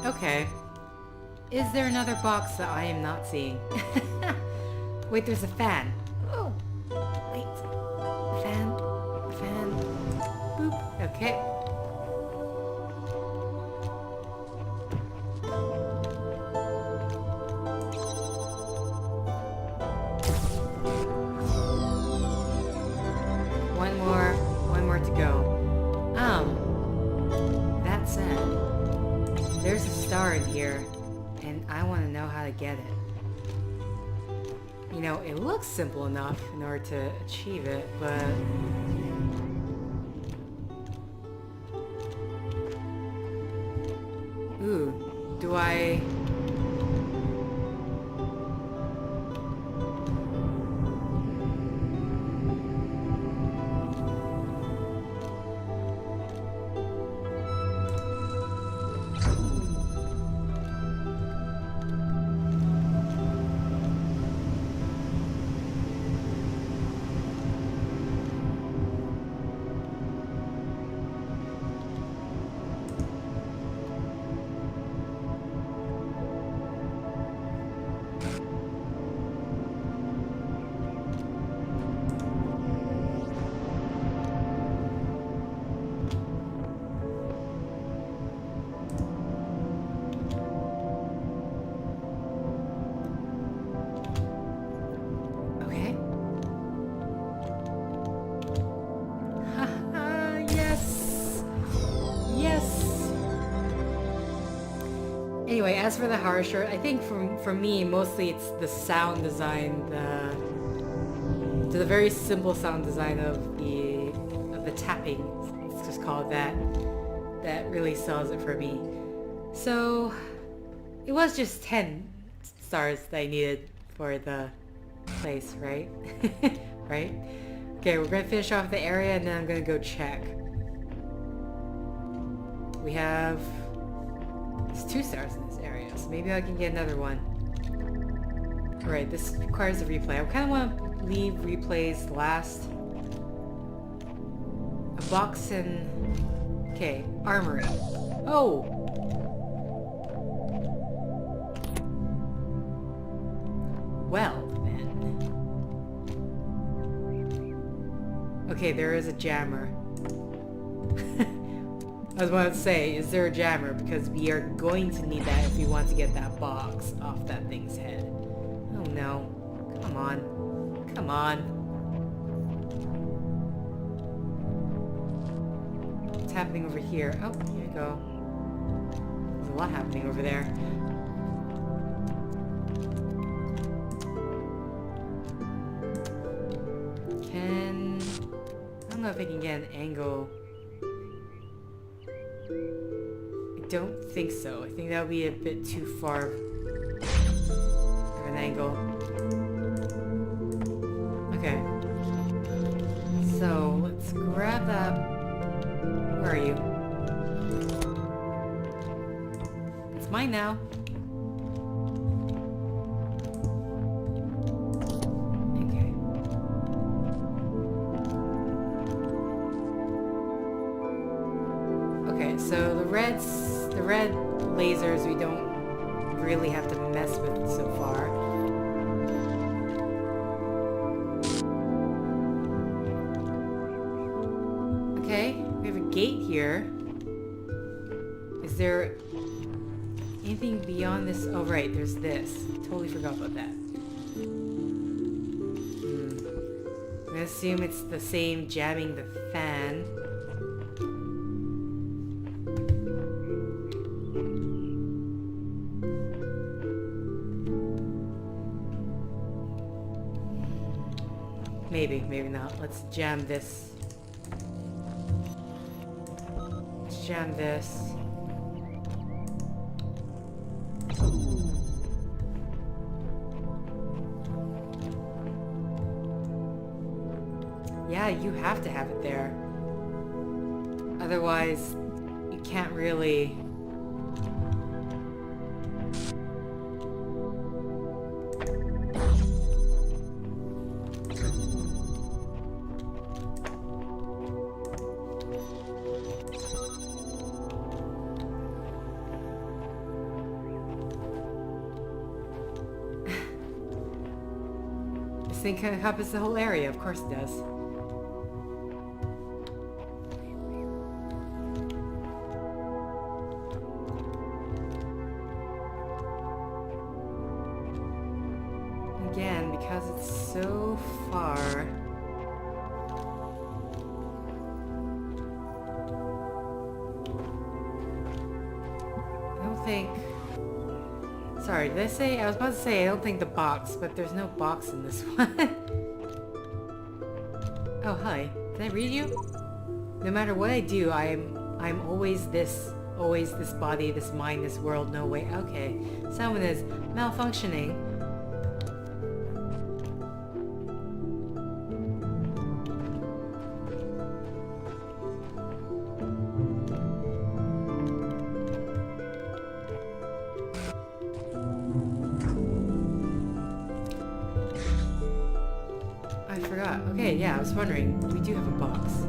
Okay. Is there another box that I am not seeing? Wait, there's a fan. Oh, wait. Fan. Boop. Okay. One more to go. That said, there's a star in here, and I want to know how to get it. You know, it looks simple enough in order to achieve it, but... ooh, do I... Anyway, as for the harsher, I think for me, mostly it's the sound design, the very simple sound design of the tapping, let's just call it that really sells it for me. So, it was just 10 stars that I needed for the place, right? Right? Okay, we're gonna finish off the area and then I'm gonna go check. We have... There's 2 stars in this area, so maybe I can get another one. Alright, this requires a replay. I kind of want to leave replays last. A box and... Okay, armory. Oh! Well, then. Okay, there is a jammer. I was about to say, is there a jammer? Because we are going to need that if we want to get that box off that thing's head. Oh no. Come on. Come on. What's happening over here? Oh, here you go. There's a lot happening over there. I don't know if I can get an angle. I don't think so. I think that would be a bit too far of an angle. Okay. So, let's grab that. Where are you? It's mine now. So the red lasers we don't really have to mess with so far. Okay, we have a gate here. Is there anything beyond this? Oh right, there's this. Totally forgot about that. I'm gonna assume it's the same jamming the fan. Maybe, maybe not. Let's jam this. Let's jam this. Yeah, you have to have it there. Otherwise, you can't really... This thing can encompass the whole area, of course it does. Again, because it's so far... I don't think... Sorry, did I say... I was about to say I don't think the box, but there's no box in this one. Oh, hi. Can I read you? No matter what I do, I'm always this body, this mind, this world, no way. Okay. Someone is malfunctioning. I forgot. Okay, yeah, I was wondering. We do have a box.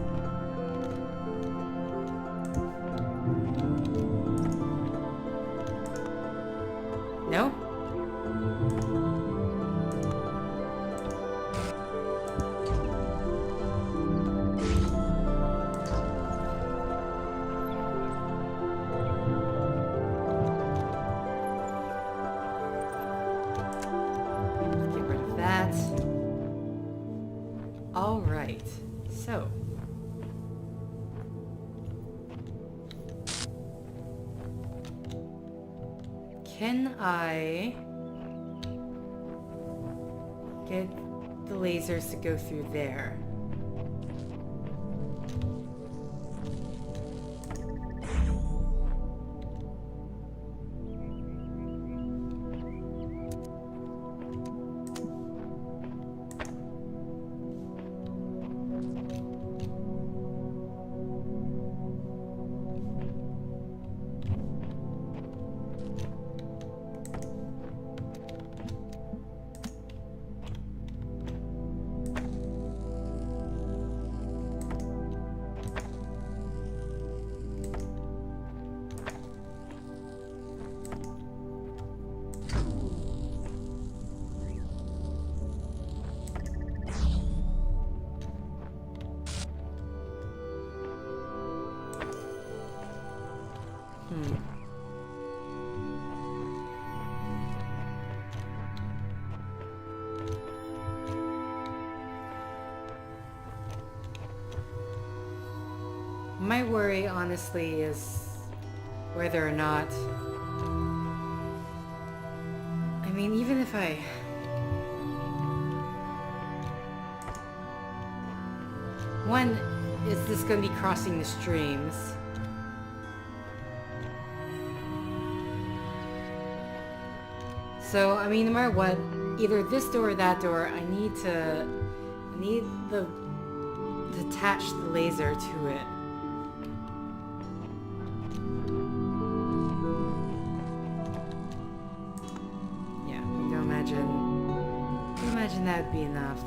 No? Let's get rid of that. Alright, so... Can I get the lasers to go through there? My worry, honestly, is whether or not... I mean, even if I... One, is this going to be crossing the streams? So, I mean, no matter what, either this door or that door, I need to attach the laser to it. Imagine that would be enough.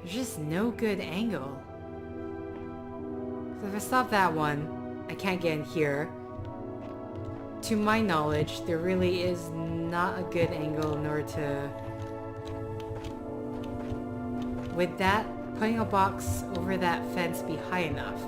There's just no good angle. So if I stop that one, I can't get in here. To my knowledge, there really is not a good angle in order to... Would that, putting a box over that fence be high enough?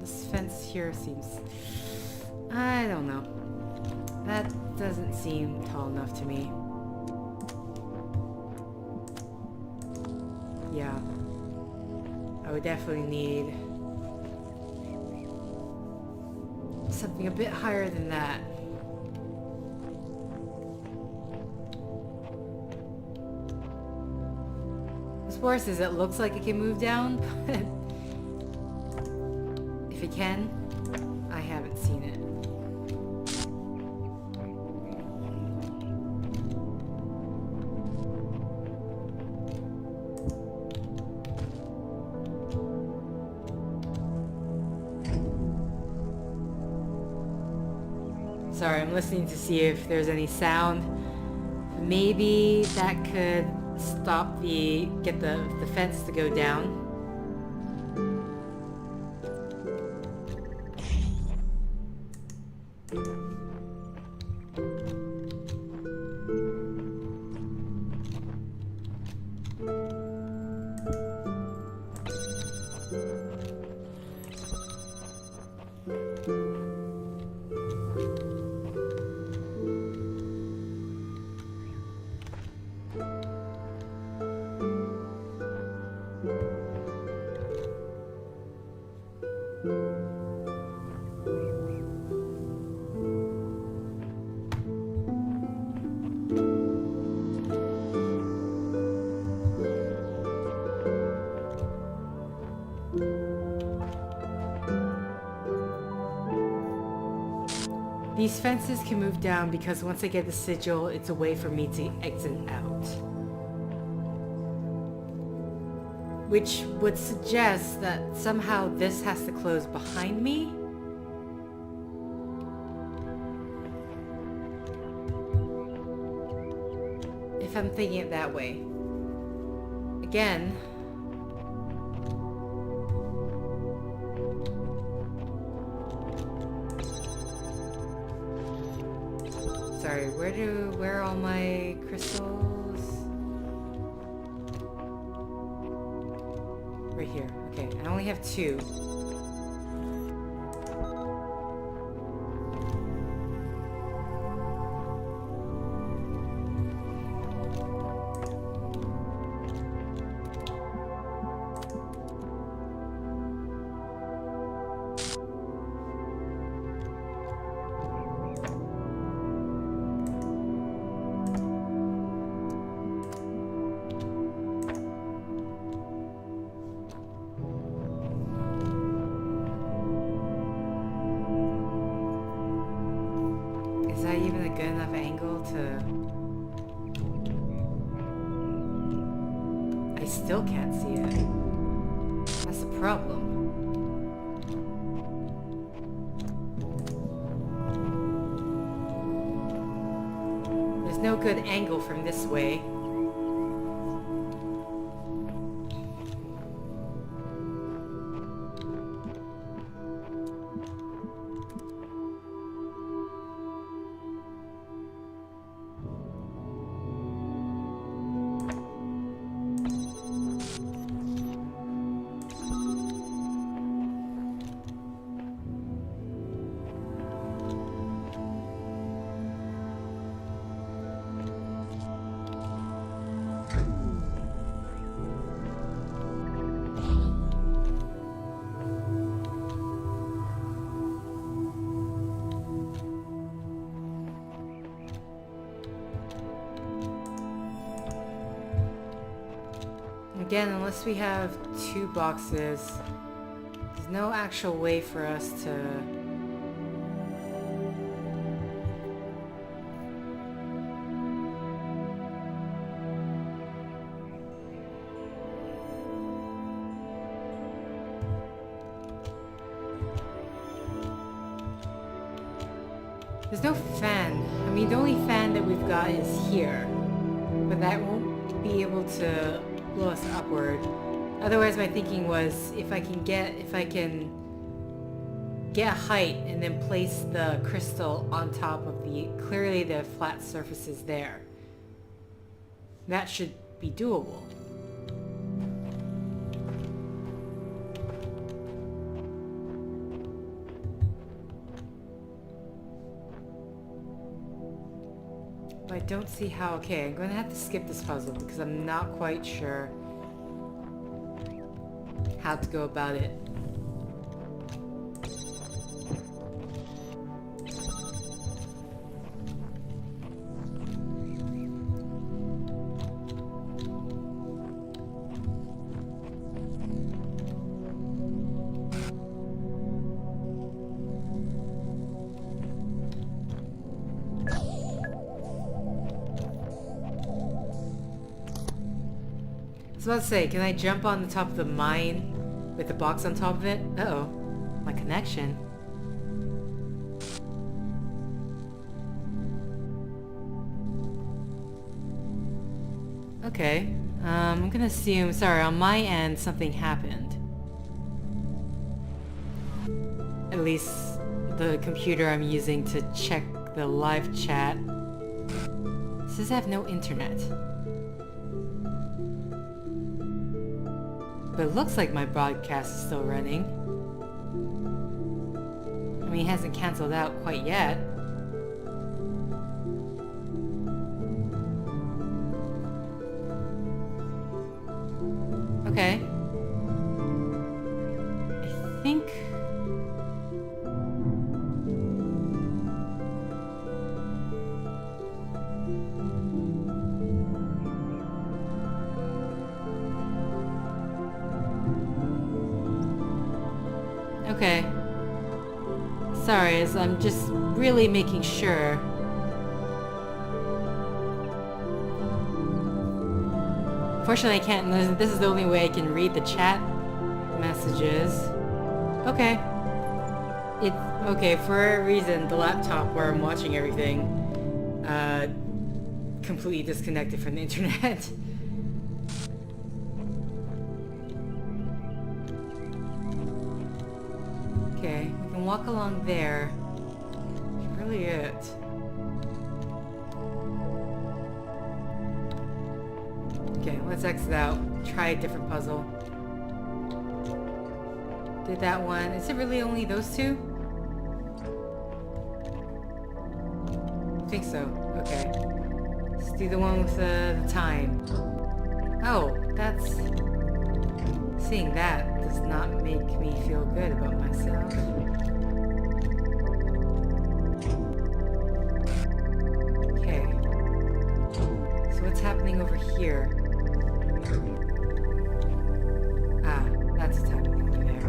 This fence here seems... I don't know. That doesn't seem tall enough to me. Yeah. I would definitely need something a bit higher than that. What's worse is it looks like it can move down, but if it can, I haven't seen it. Sorry, I'm listening to see if there's any sound. Maybe that could stop get the fence to go down. These fences can move down because once I get the sigil, it's a way for me to exit out. Which would suggest that somehow this has to close behind me. If I'm thinking it that way. Again, sorry, where are all my crystals? Right here. Okay, I only have 2. Is that even a good enough angle to... I still can't see it. That's the problem. There's no good angle from this way. Again, unless we have 2 boxes, there's no actual way for us to... There's no fan. I mean, the only fan that we've got is here, but that won't be able to blow us upward. Otherwise, my thinking was if I can get a height and then place the crystal on top of clearly the flat surfaces there. That should be doable. I don't see how... Okay, I'm going to have to skip this puzzle because I'm not quite sure how to go about it. I was about to say, can I jump on the top of the mine with the box on top of it? Uh-oh. My connection. Okay. I'm gonna assume... Sorry, on my end, something happened. At least the computer I'm using to check the live chat says I have no internet. But it looks like my broadcast is still running. I mean, it hasn't canceled out quite yet. Okay. I think... Okay. Sorry, I'm just really making sure. Fortunately, I can't. This is the only way I can read the chat messages. Okay. Okay, for a reason, the laptop where I'm watching everything, completely disconnected from the internet. Okay, we can walk along there. That's really it. Okay, let's exit out. Try a different puzzle. Did that one. Is it really only those two? I think so. Okay. Let's do the one with the time. Oh, that's... Seeing that does not make me feel good about myself. Okay. So what's happening over here? Ah, that's what's happening over there.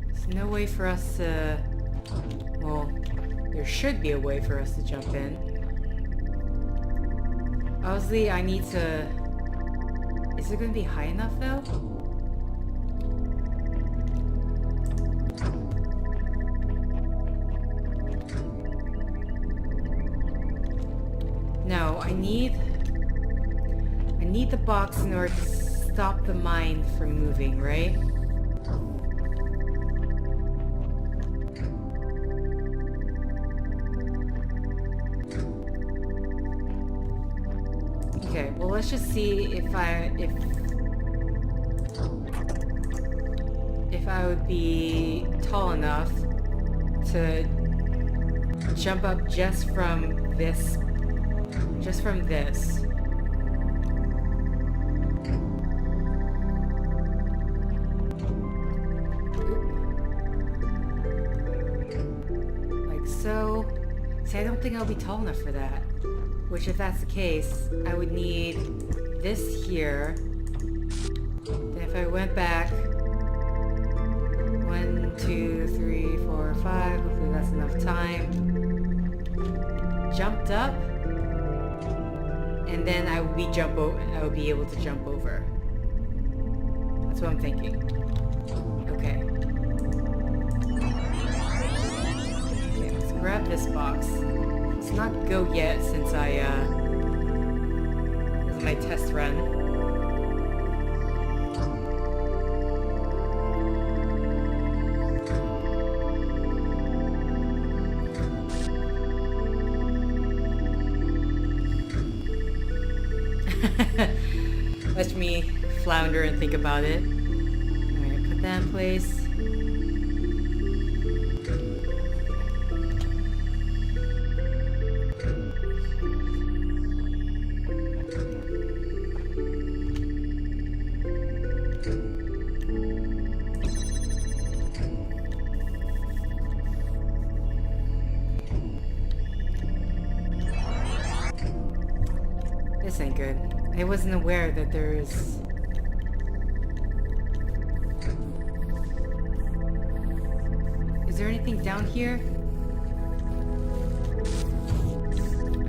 There's no way for us to... Well, there should be a way for us to jump in. Obviously, I need to... Is it going to be high enough, though? No, I need the box in order to stop the mine from moving, right? Okay, well let's just see if I would be tall enough to jump up just from this. Like so. See, I don't think I'll be tall enough for that. Which, if that's the case, I would need this here. Then if I went back 1, 2, 3, 4, 5, hopefully that's enough time. Jumped up, and then I would be able to jump over. That's what I'm thinking. Okay. Okay, let's grab this box. Let's not go yet since this is my test run. Let me flounder and think about it. Alright, put that in place. This ain't good. I wasn't aware that there's... Is there anything down here?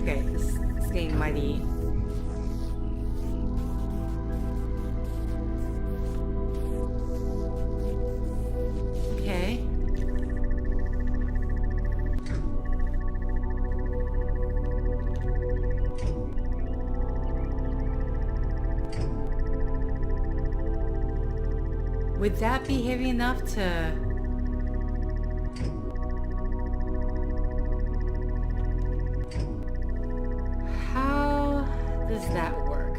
Okay, it's getting mighty... Okay. Would that be heavy enough to... How does that work?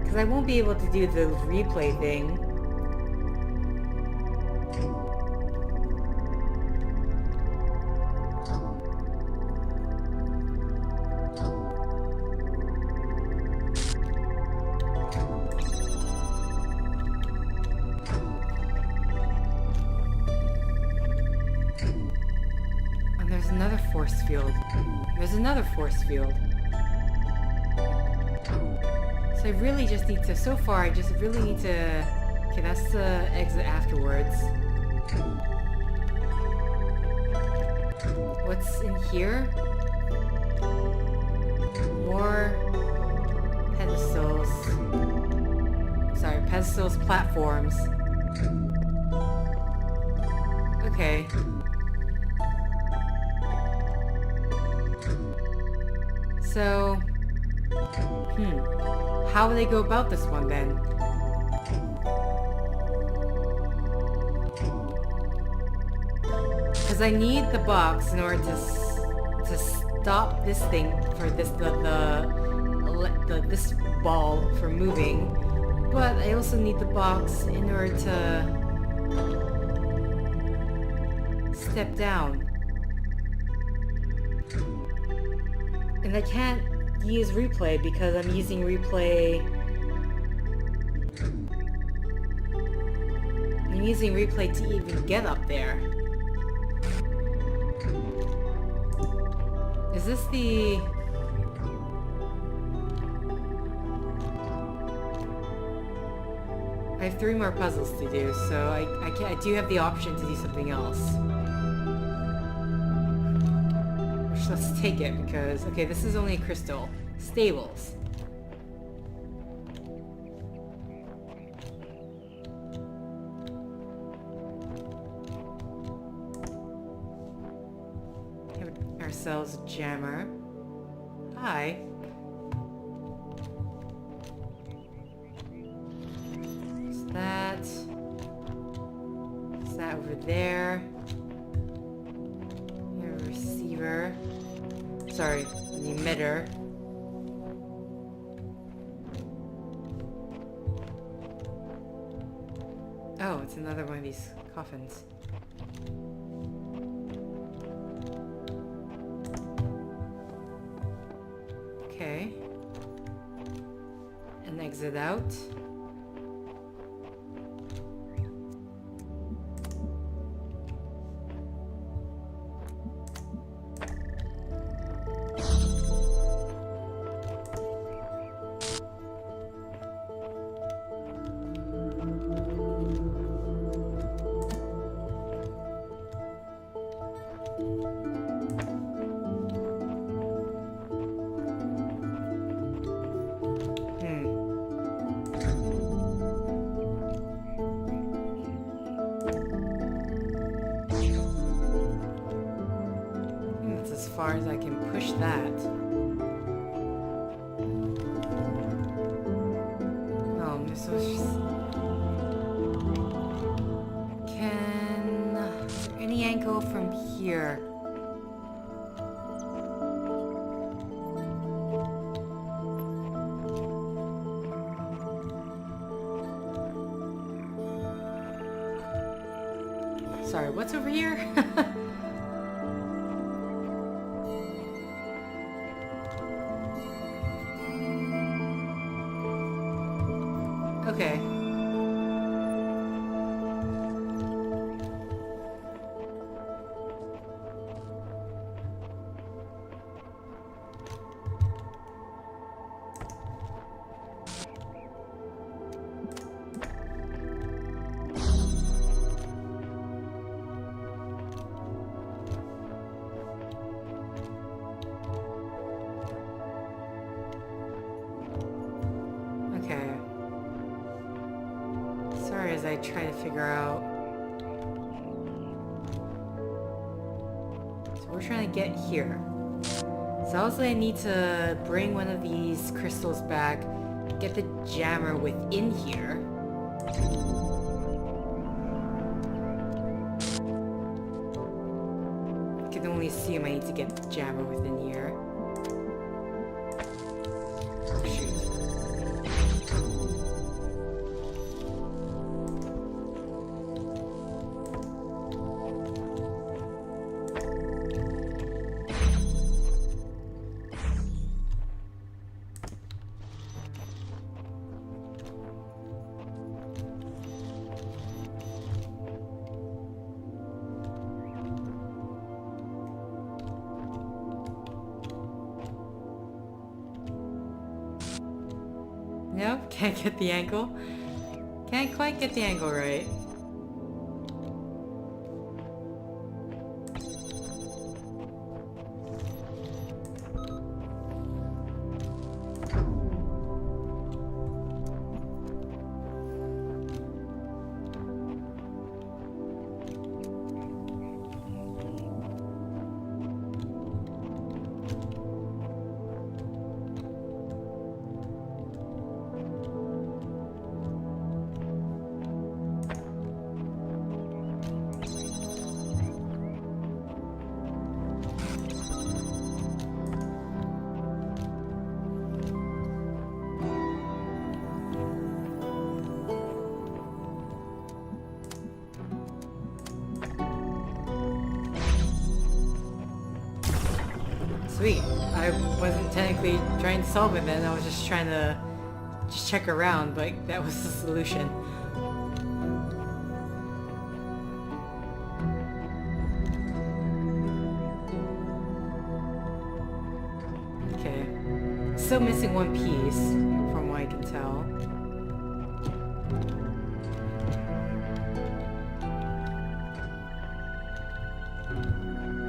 Because I won't be able to do the replay thing. There's another force field. So I really just need to, so far I just really need to, okay, that's the exit afterwards. What's in here? More pedestals. Sorry, pedestals, platforms. Okay. So, how would they go about this one then? Because I need the box in order to stop this thing for this this ball from moving, but I also need the box in order to step down. And I can't use replay because I'm using replay. I'm using replay to even get up there. Is this the... I have 3 more puzzles to do, so I do have the option to do something else. Which, let's take it, because... Okay, this is only a crystal. Stables. Give ourselves a jammer. Hi. That over there. Your receiver. Sorry, an emitter. Oh, it's another one of these coffins. Okay. An exit out. As far as I can push that. Oh, so can is there any angle from here? Sorry, what's over here? Okay. As I try to figure out. So we're trying to get here. So obviously I need to bring one of these crystals back, get the jammer within here. I can only assume I need to get the jammer within here. Nope, can't get the angle. Can't quite get the angle right. Sweet. I wasn't technically trying to solve it then, I was just trying to check around, but that was the solution. Okay. Still missing one piece, from what I can tell.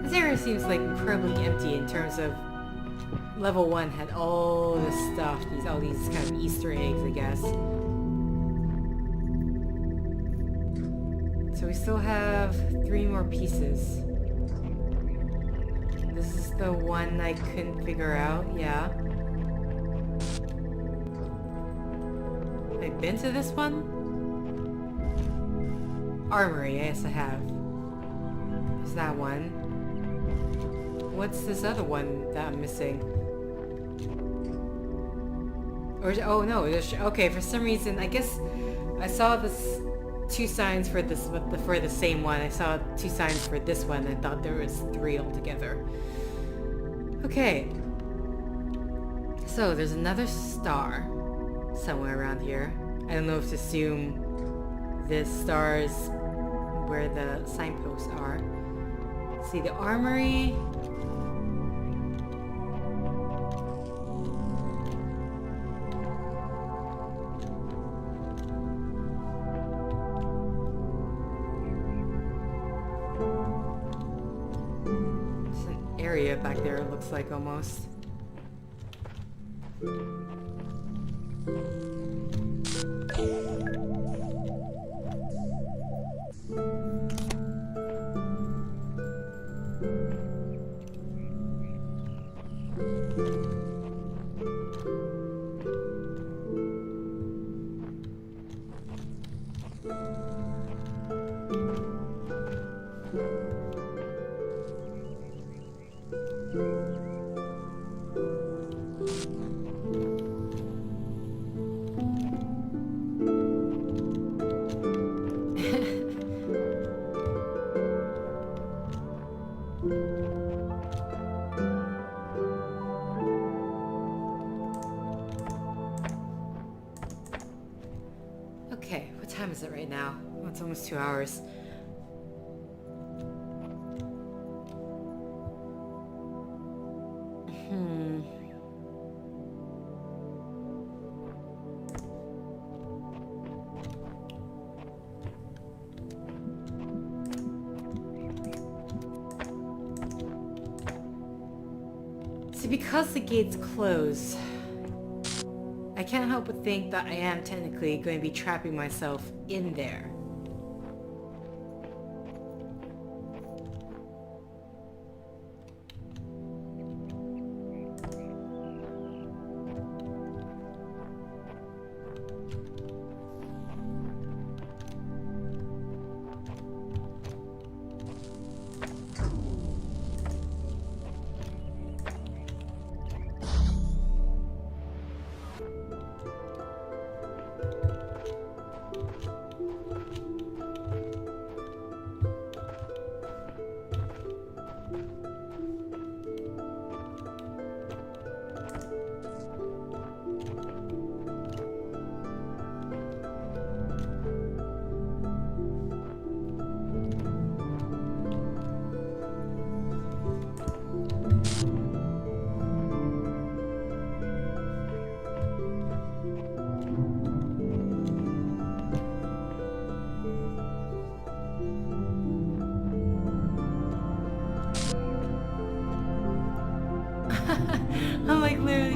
This area seems like incredibly empty in terms of level 1 had all this stuff, all these kind of Easter eggs, I guess. So we still have 3 more pieces. This is the one I couldn't figure out, yeah. Have I been to this one? Armory, yes I have. There's that one. What's this other one that I'm missing? Or, oh no, okay, for some reason, I guess I saw this 2 signs for this, for the same one. I saw 2 signs for this one, and I thought there was 3 altogether. Okay. So, there's another star somewhere around here. I don't know if to assume this star is where the signposts are. Let's see, the armory. Back there, it looks like almost. Okay, what time is it right now? Oh, it's almost 2 hours. See, because the gates close, I can't help but think that I am technically going to be trapping myself in there.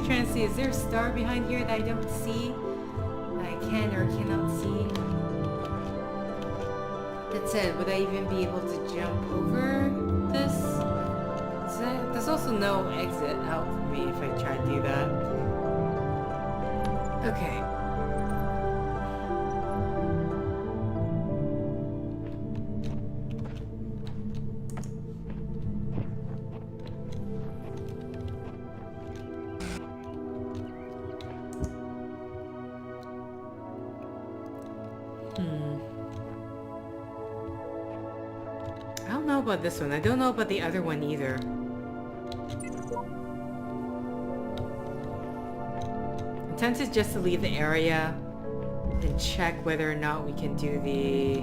trying to see, is there a star behind here that I don't see? That I can or cannot see? That said, would I even be able to jump over this? There's also no exit out for me if I try to do that. Okay. I don't know about this one. I don't know about the other one either. I'm tempted just to leave the area and check whether or not we can do the...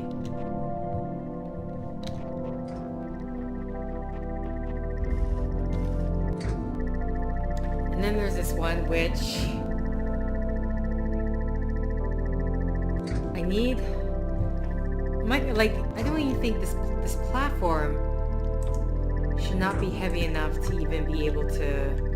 And then there's this one which... I need... I don't even think this platform should not be heavy enough to even be able to...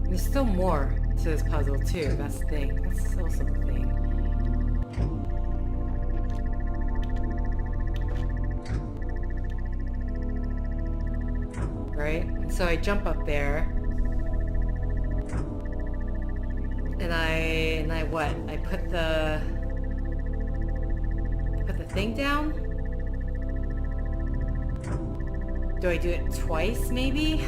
There's still more to this puzzle too, that's the thing. That's also the thing. Right? So I jump up there. And I what? I put the thing down? Do I do it twice maybe?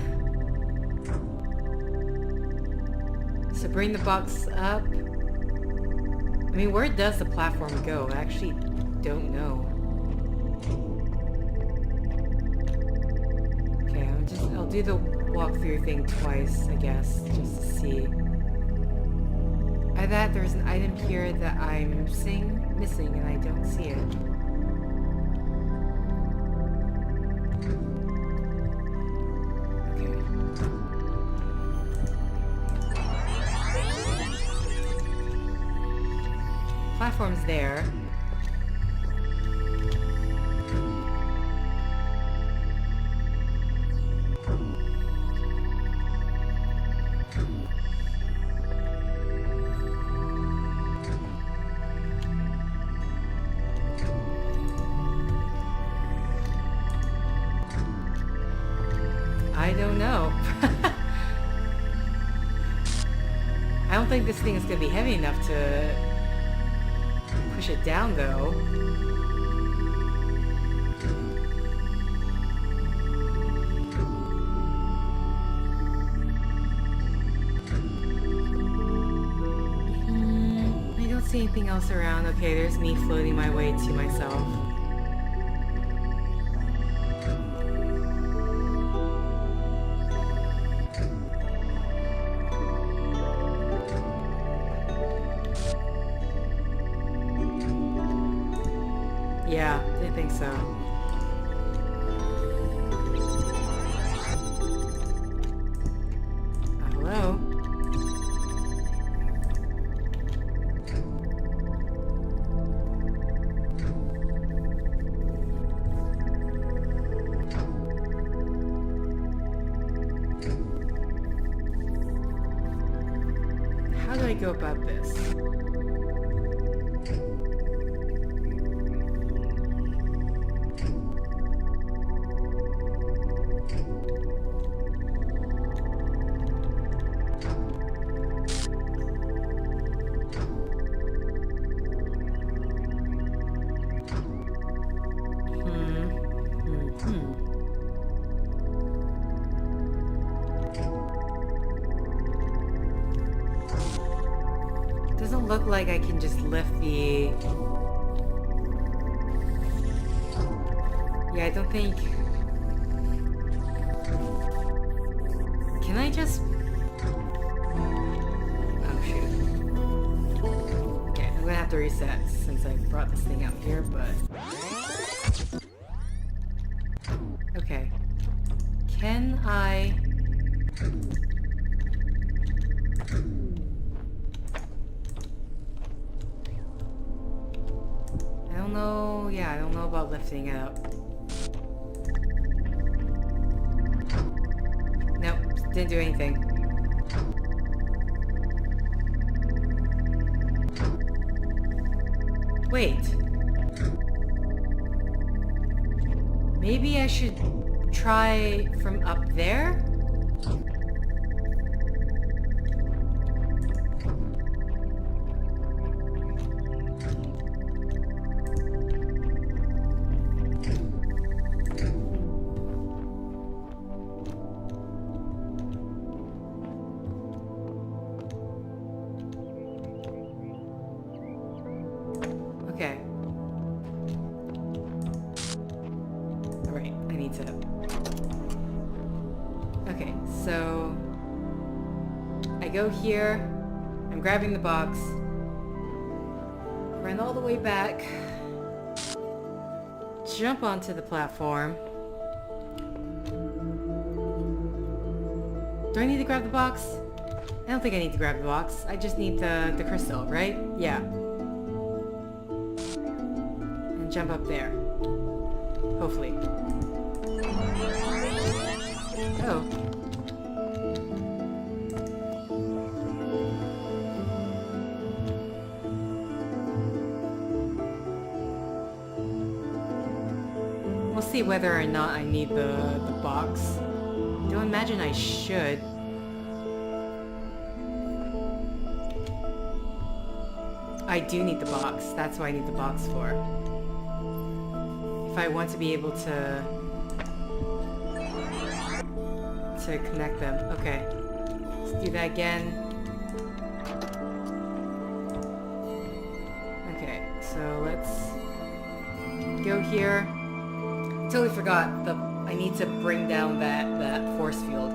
So bring the box up. I mean, where does the platform go? I actually don't know. Okay, I'll do the walkthrough thing twice, I guess, just to see. I thought there's an item here that I'm missing and I don't see it. Platform's there. I don't know. I don't think this thing is going to be heavy enough to push it down, though. I don't see anything else around. Okay, there's me floating my way to myself. Yeah, didn't think so. Hello? How do I go about this? Doesn't look like I can just lift the... Yeah, I don't think... Can I just... Oh, shoot. Okay, I'm gonna have to reset since I brought this thing out here, but... Okay. Can I... yeah, I don't know about lifting it up. Nope, didn't do anything. Wait. Maybe I should try from up there? Okay. Alright, I need to... Okay, so... I go here, I'm grabbing the box, run all the way back, jump onto the platform. Do I need to grab the box? I don't think I need to grab the box. I just need the crystal, right? Yeah. And jump up there. Hopefully. Oh. We'll see whether or not I need the box. Don't imagine I should. I do need the box. That's what I need the box for. If I want to be able to connect them. Okay. Let's do that again. Okay, so let's go here. Totally forgot I need to bring down that force field.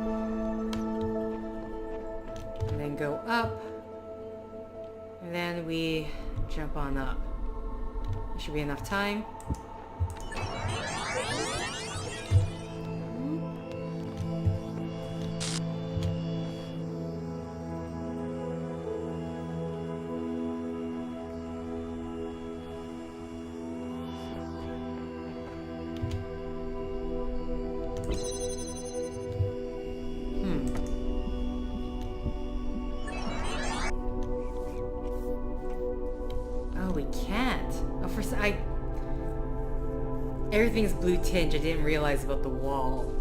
And then go up. And then we jump on up. There should be enough time. Everything's blue tinge. I didn't realize about the wall.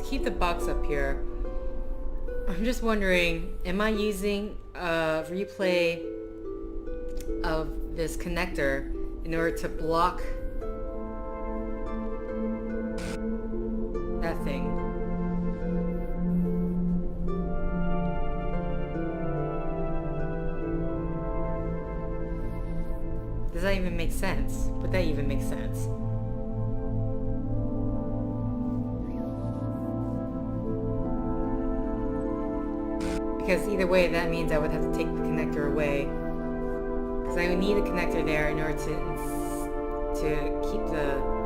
Keep the box up here. I'm just wondering, am I using a replay of this connector in order to block that thing? Does that even make sense? Would that even make sense? Because either way, that means I would have to take the connector away. Because I would need a connector there in order to keep the...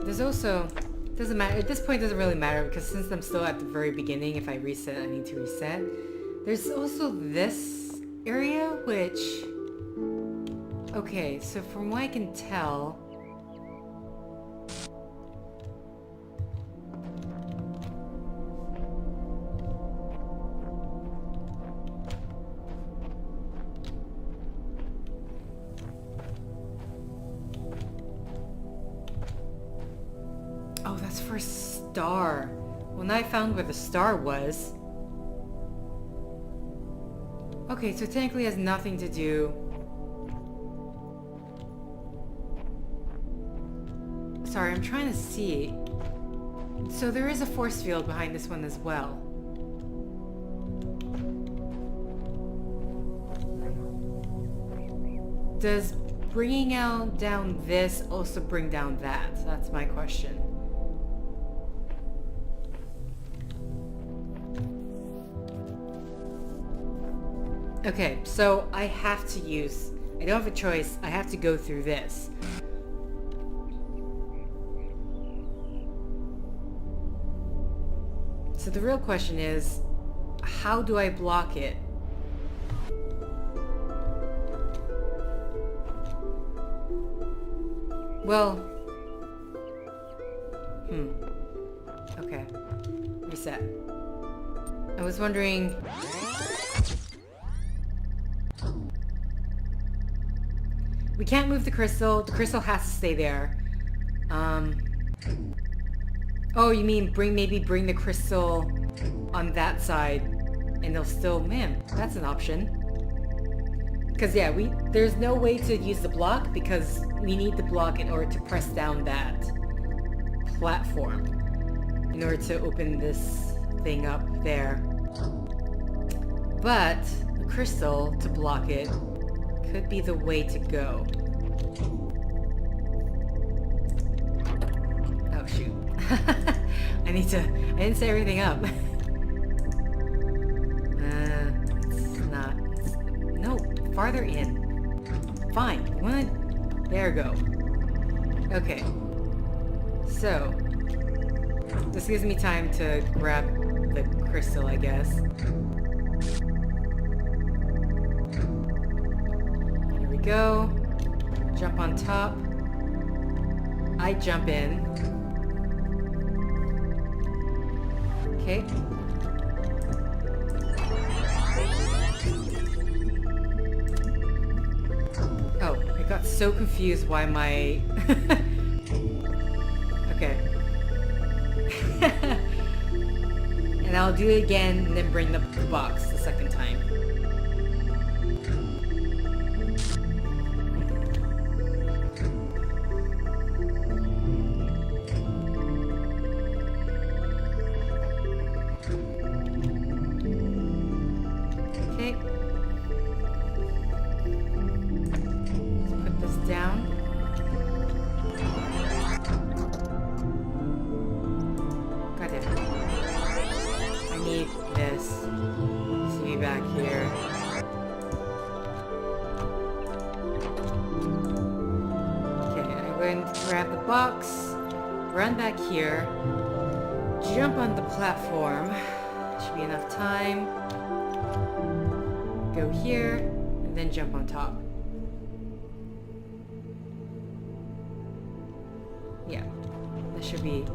There's also... Doesn't matter. At this point, it doesn't really matter because since I'm still at the very beginning, if I reset, I need to reset. There's also this area, which... Okay, so from what I can tell... Oh, that's for a star. Well, now I found where the star was. Okay, so technically it has nothing to do Sorry, I'm trying to see. So there is a force field behind this one as well. Does bringing down this also bring down that? That's my question. Okay, so I have to use... I don't have a choice. I have to go through this. So the real question is, how do I block it? Well... Okay. Reset. I was wondering... We can't move the crystal. The crystal has to stay there. Oh, you mean maybe bring the crystal on that side and they'll still... Man, that's an option. Because yeah, there's no way to use the block because we need the block in order to press down that platform in order to open this thing up there. But the crystal, to block it, could be the way to go. Oh shoot. I didn't say everything up. It's not... No, farther in. Fine. There we go. Okay. So, this gives me time to grab the crystal, I guess. Here we go. Jump on top. I jump in. Okay. Oh, I got so confused why my... Okay. And I'll do it again and then bring the box the second time. Grab the box, run back here, jump on the platform, should be enough time, go here, and then jump on top. Yeah, that should be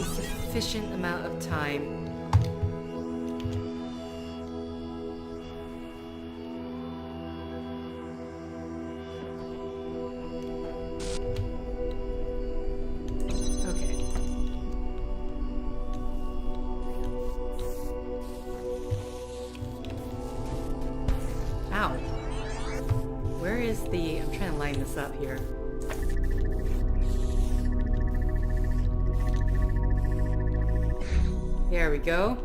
sufficient amount of time. I'm trying to line this up here. There we go.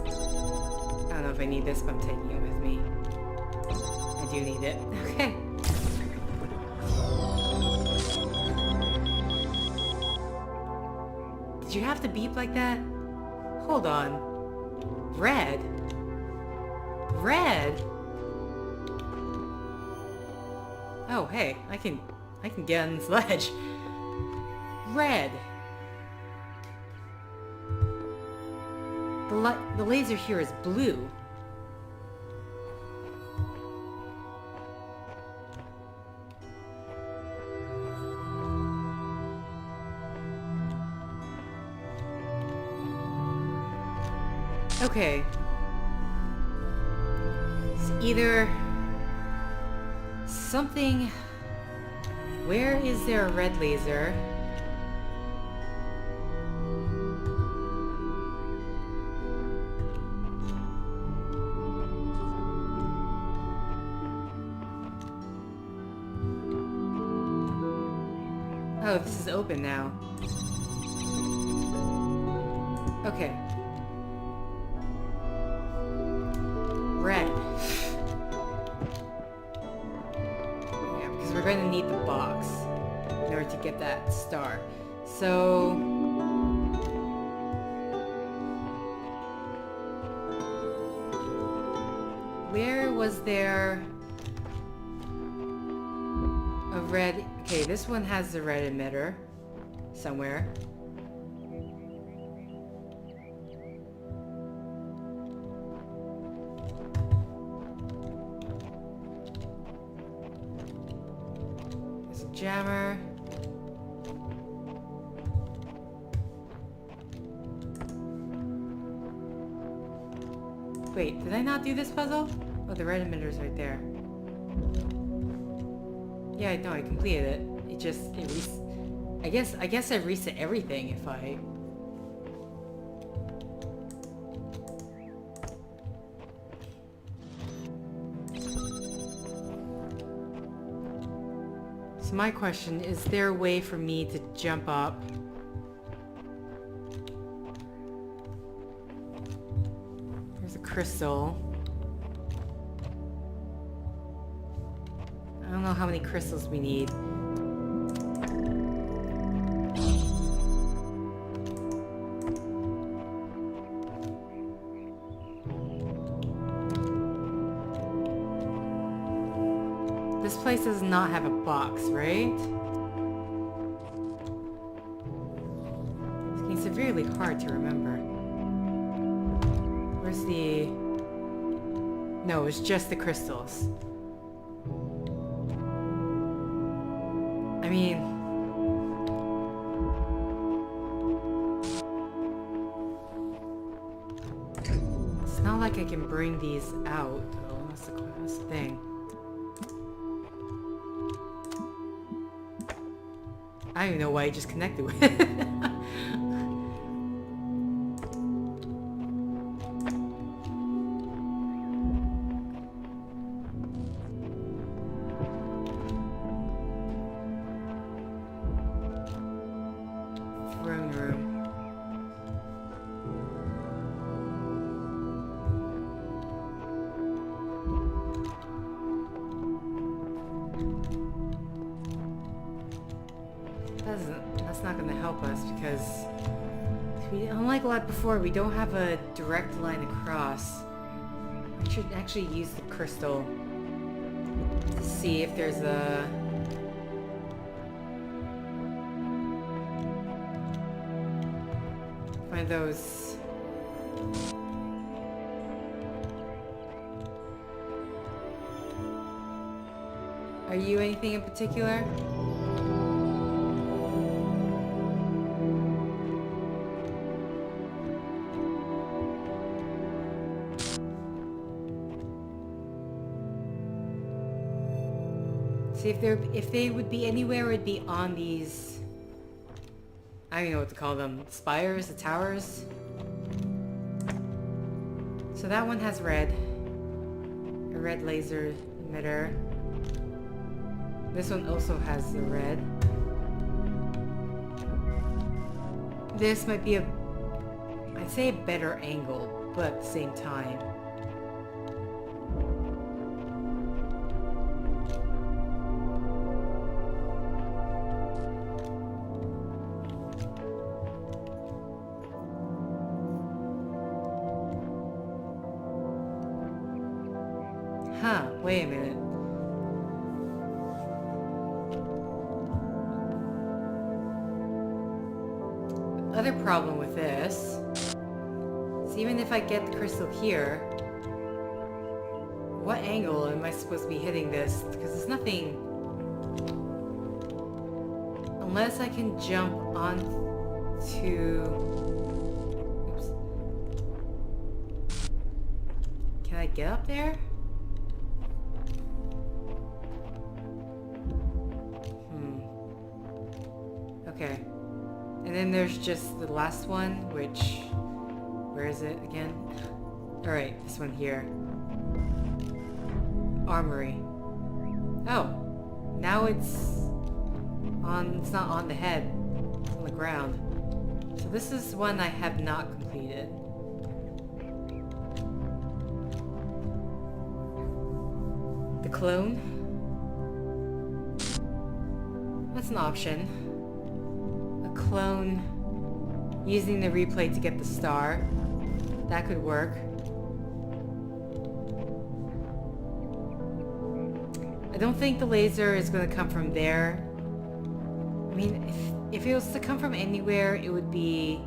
I don't know if I need this, but I'm taking it with me. I do need it. Okay. Did you have to beep like that? Hold on. Red? Red? Oh, hey, I can get on this ledge. Red. The laser here is blue. Okay. It's either something... Where is there a red laser? Oh, this is open now. Okay. Red. Yeah, because we're going to need the box in order to get that star. So... where was there a red... Okay, this one has the red emitter somewhere. There's a jammer. Wait, did I not do this puzzle? Oh, the red emitter's right there. Yeah, no, I completed it. I guess I reset everything if I... So my question, is there a way for me to jump up? There's a crystal. I don't know how many crystals we need. This place does not have a box, right? It's getting severely hard to remember. Where's the... No, it's just the crystals. I mean... It's not like I can bring these out, though. That's the thing. I don't even know why I just connected with it. Throne room. That's not going to help us because unlike a lot before, we don't have a direct line across. I should actually use the crystal to see if there's a... one of those... Are you anything in particular? See, if they would be anywhere, it would be on these... I don't even know what to call them. Spires? The towers? So that one has red. A red laser emitter. This one also has the red. This might be I'd say a better angle, but at the same time. Huh, wait a minute. Other problem with this is even if I get the crystal here, what angle am I supposed to be hitting this? Because there's nothing... Unless I can jump onto... Oops. Can I get up there? Okay. And then there's just the last one, which... Where is it again? Alright, this one here. Armory. Oh. Now it's... It's not on the head. It's on the ground. So this is one I have not completed. The clone? That's an option. A clone using the replay to get the star. That could work. I don't think the laser is going to come from there. I mean, if it was to come from anywhere, it would be...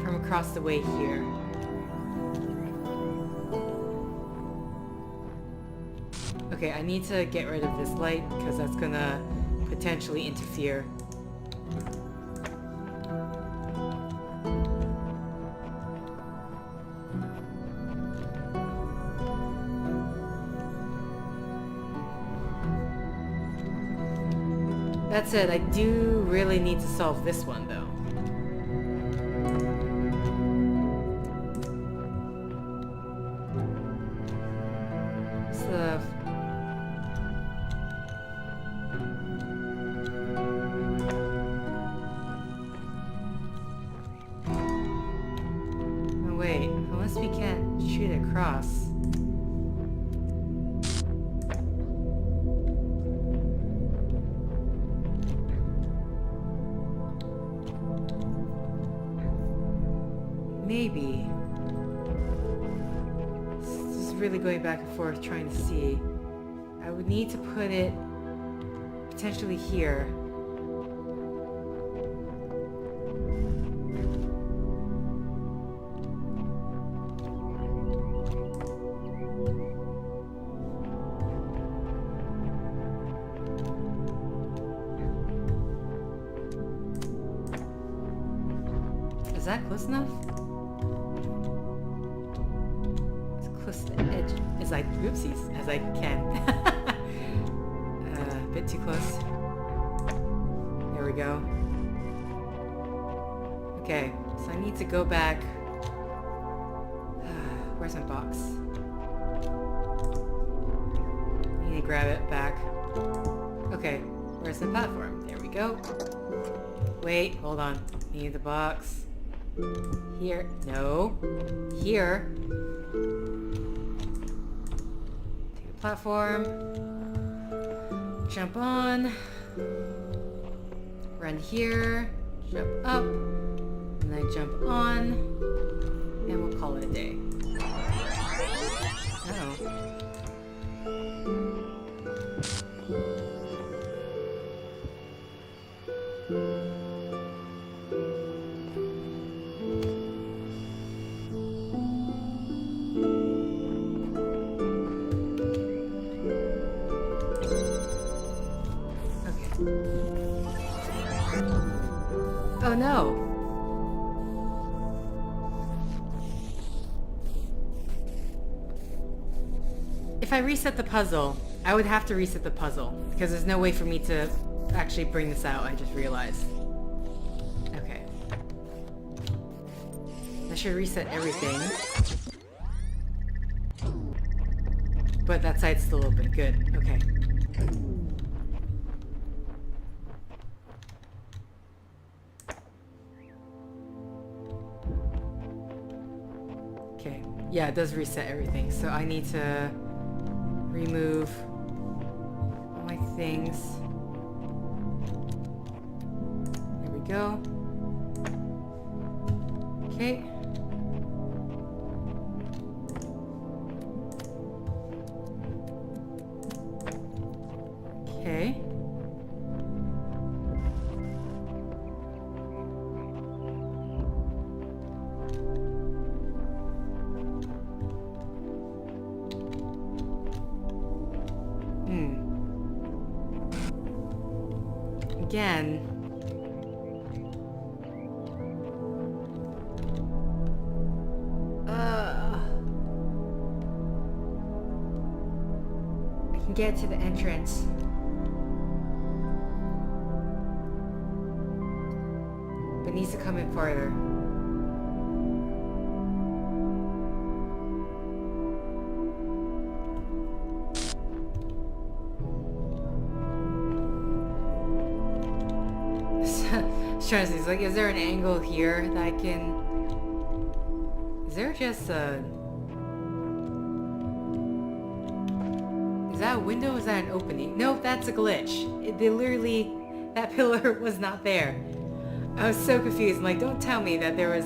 from across the way here. Okay, I need to get rid of this light because that's going to potentially interfere. That said, I do really need to solve this one, though. So... oh, wait. Unless we can't shoot it across. Maybe. This is really going back and forth trying to see. I would need to put it potentially here. Is that close enough? Close to the edge as I can. A bit too close. There we go. Okay, so I need to go back. Where's my box? I need to grab it back. Okay, where's the platform? There we go. Wait, hold on. Need the box. Here. No. Here. Take the platform. Jump on. Run here. Jump up. And then jump on. And we'll call it a day. Oh. Oh no! If I reset the puzzle, I would have to reset the puzzle, because there's no way for me to actually bring this out, I just realized. Okay. I should reset everything. But that side's still open, good, okay. Okay, yeah, it does reset everything, so I need to remove all my things. There we go. Okay. Okay. Again. I can get to the entrance. But needs to come in farther. trying to see, it's like, is there an angle here that I can... Is there just a... Is that a window or is that an opening? Nope, that's a glitch. They literally... That pillar was not there. I was so confused. I'm like, don't tell me that there was...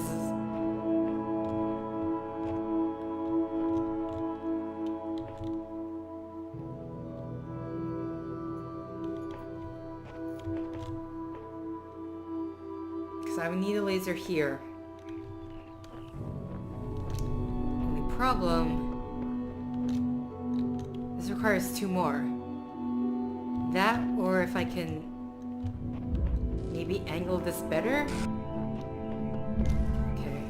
Because I would need a laser here. Only problem... This requires 2 more. That, or if I can... Maybe angle this better? Okay.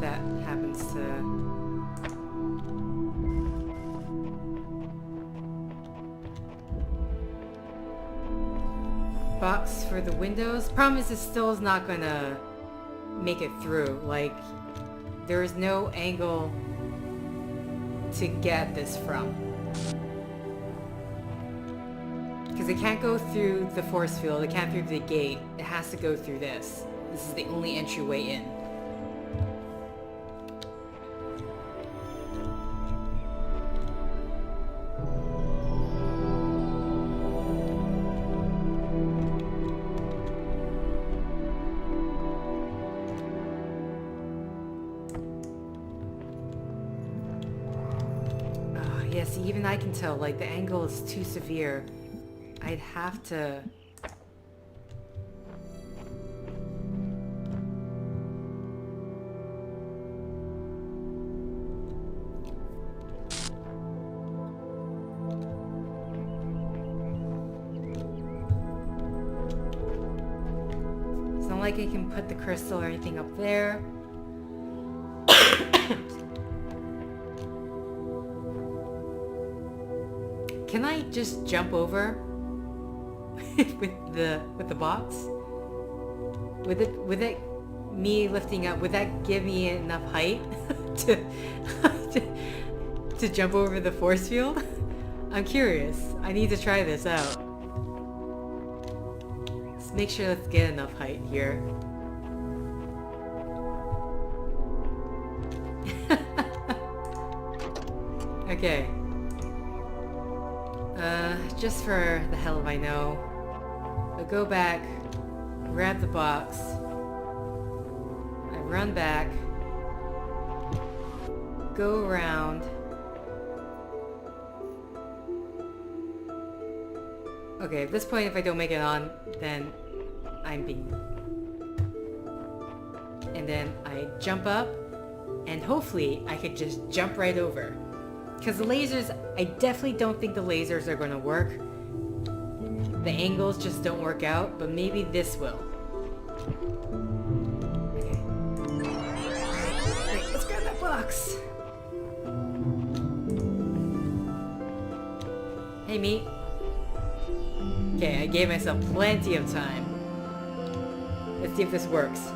That happens to... Box for the windows. Problem is, it still is not gonna make it through. Like, there is no angle to get this from. Because it can't go through the force field, it can't through the gate, it has to go through this. This is the only entryway in. Yes, even I can tell, like, the angle is too severe. I'd have to... It's not like I can put the crystal or anything up there. Can I just jump over with the box? Would it me lifting up? Would that give me enough height to to jump over the force field? I'm curious. I need to try this out. Let's make sure let's get enough height here. Okay. Just for the hell of I know, I'll go back, grab the box, I run back, go around. Okay, at this point if I don't make it on, then I'm being... And then I jump up, and hopefully I could just jump right over. Because the lasers, I definitely don't think the lasers are going to work. The angles just don't work out, but maybe this will. Okay. Alright, let's grab that box. Hey, meat. Okay, I gave myself plenty of time. Let's see if this works.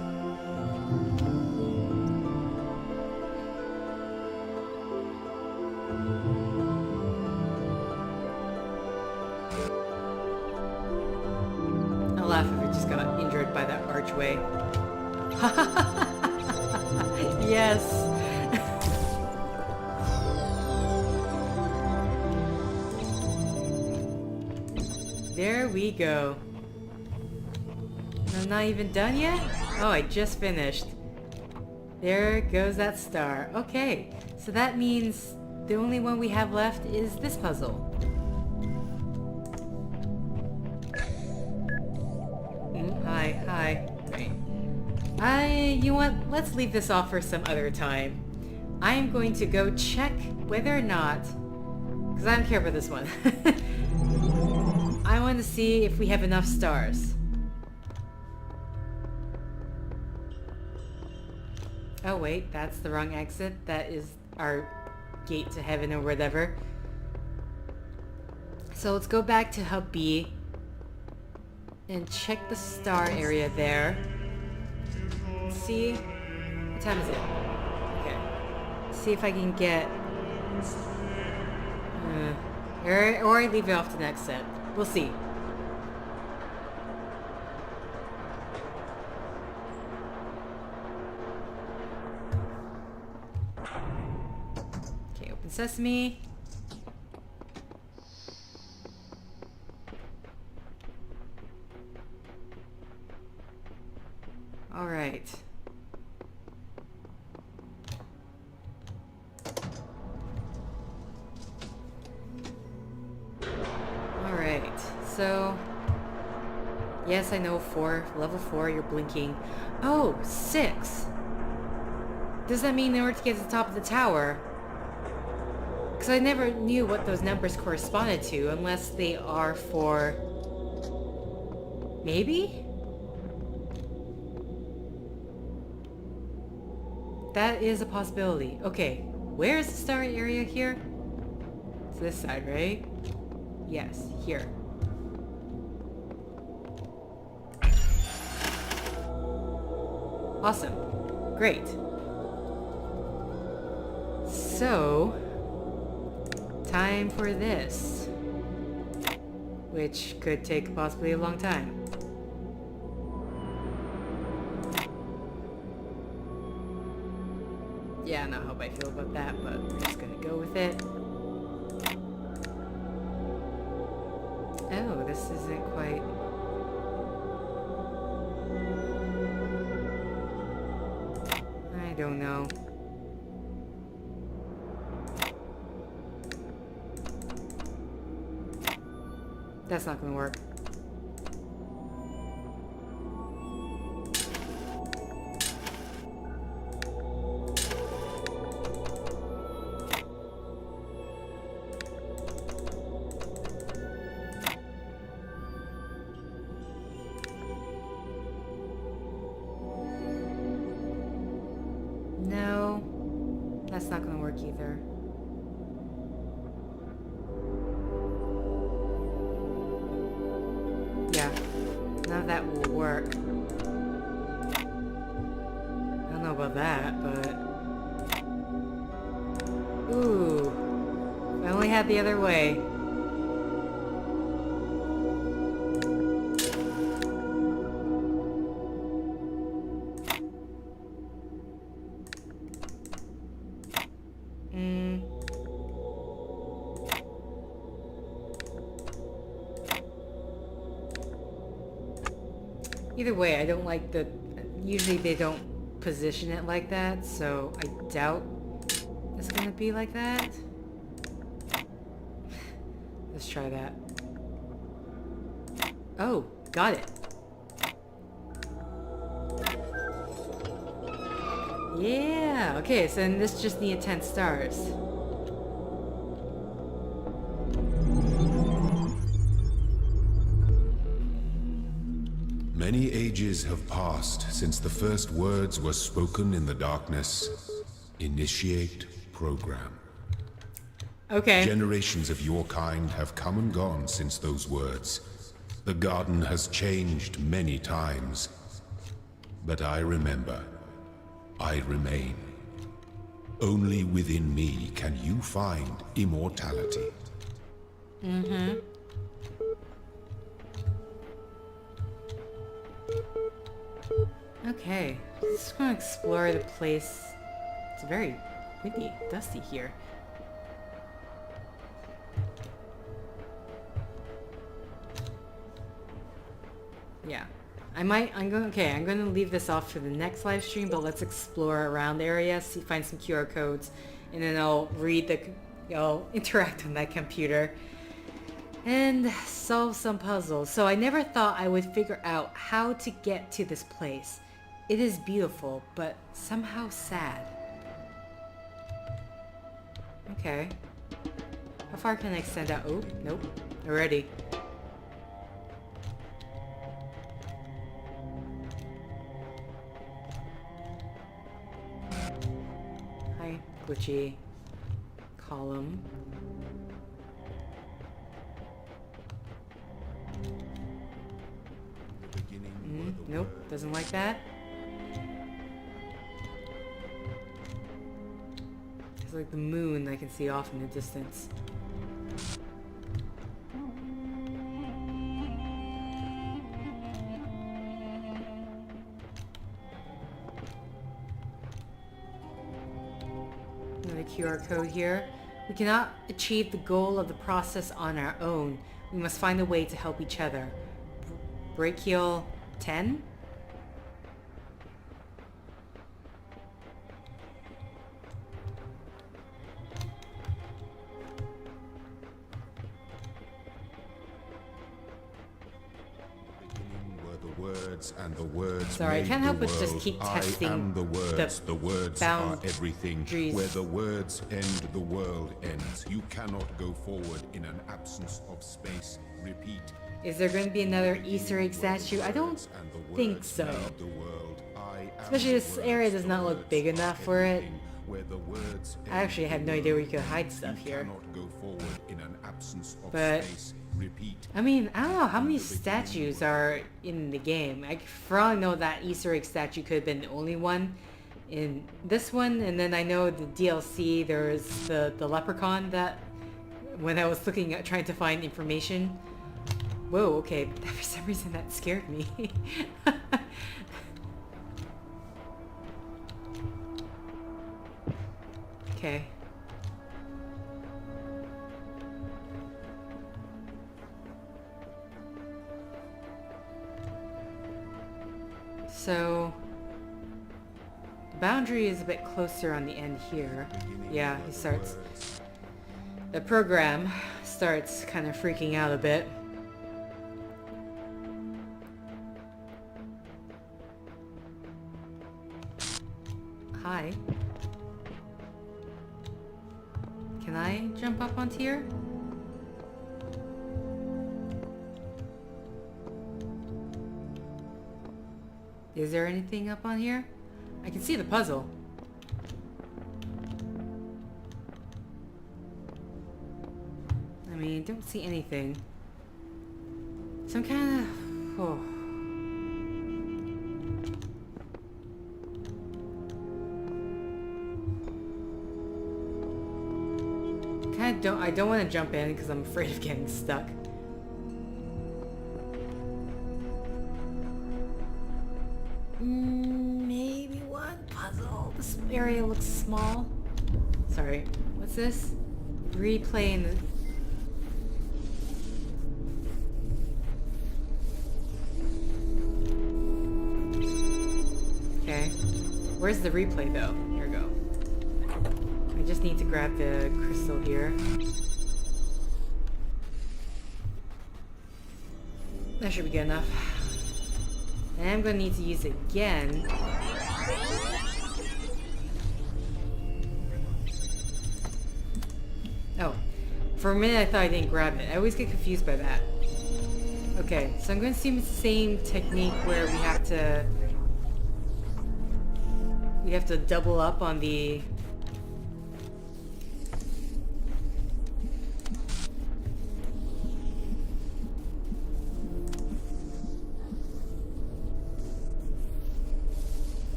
I'll laugh if it just got injured by that archway. Yes! There we go. I'm not even done yet? Oh, I just finished. There goes that star. Okay, so that means the only one we have left is this puzzle. Hi. Right. You know what? Let's leave this off for some other time. I am going to go check whether or not, because I don't care about this one. I want to see if we have enough stars. Oh wait, that's the wrong exit. That is our gate to heaven or whatever. So let's go back to Hub B and check the star area there. Let's see, what time is it? Okay. See if I can get Or I leave it off to next set. We'll see. Okay, open sesame. All right. So, yes, I know 4, level 4, you're blinking. Oh, 6! Does that mean in order to get to the top of the tower? Because I never knew what those numbers corresponded to, unless they are for... Maybe? That is a possibility. Okay, where is the star area here? It's this side, right? Yes, here. Awesome. Great. So, time for this. Which could take possibly a long time. Yeah, not how I feel about that, but we're just gonna go with it. Oh, this isn't quite... I don't know. That's not gonna work. No, that's not gonna work either. Yeah, none of that will work. I don't know about that, but... Ooh, if I only had the other way. Either way, I don't like the... Usually they don't position it like that, so I doubt it's gonna be like that. Let's try that. Oh, got it. Yeah, okay, so then this just needs 10 stars. Many ages have passed since the first words were spoken in the darkness. Initiate program. Okay. Generations of your kind have come and gone since those words. The garden has changed many times. But I remember. I remain. Only within me can you find immortality. Mm-hmm. Okay, just gonna explore the place. It's very windy, dusty here. Yeah, I'm gonna leave this off for the next live stream, but let's explore around the area, find some QR codes, and then I'll interact on that computer and solve some puzzles. So I never thought I would figure out how to get to this place. It is beautiful, but somehow sad. Okay. How far can I extend out? Oh, nope. Already. Hi, glitchy column. Nope, doesn't like that. It's like the moon I can see off in the distance. QR code here. We cannot achieve the goal of the process on our own. We must find a way to help each other. Brachial 10? Words and the words. Sorry, I can't help but just keep I testing am the words. The words are everything. boundaries. Where the words end, the world ends. You cannot go forward in an absence of space. Repeat. Is there going to be another Easter egg statue? I don't think so. Especially this area does not look big enough for it. I actually have no idea where you could hide stuff here. But I mean, I don't know how many statues are in the game. For all I know, that Easter egg statue could have been the only one in this one, and then I know the DLC, there's the leprechaun that, when I was looking at trying to find information. Whoa, okay, for some reason that scared me. Okay. So, the boundary is a bit closer on the end here. Yeah, he starts... The program starts kind of freaking out a bit. Hi. Can I jump up onto here? Is there anything up on here? I can see the puzzle. I mean, don't see anything. Some kind of... Oh. I don't want to jump in because I'm afraid of getting stuck. Maybe one puzzle. This area looks small. Sorry. What's this? Replaying the... Okay. Where's the replay though? Here we go. I just need to grab the crystal here. That should be good enough. And I'm gonna need to use it again. Oh. For a minute I thought I didn't grab it. I always get confused by that. Okay, so I'm gonna assume it's the same technique where we have to double up on the...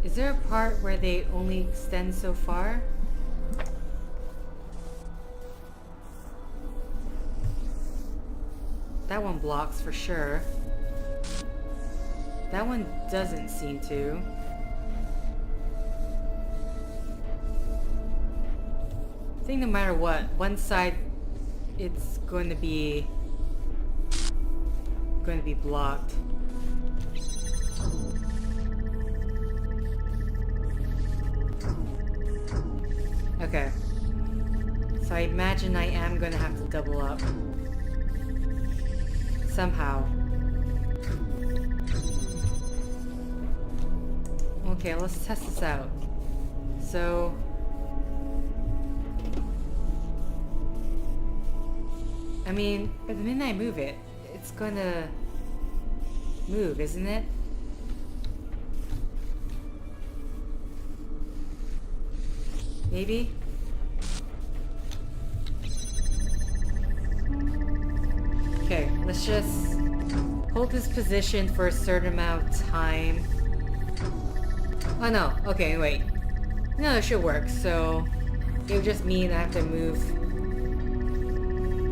Is there a part where they only extend so far? That one blocks for sure. That one doesn't seem to. I think no matter what, one side it's going to be blocked. Okay. So I imagine I am going to have to double up. Somehow. Okay, let's test this out. So... I mean, the minute I move it, it's gonna move, isn't it? Maybe? Okay, let's just hold this position for a certain amount of time. Oh no, okay, wait. No, it should work, so it would just mean I have to move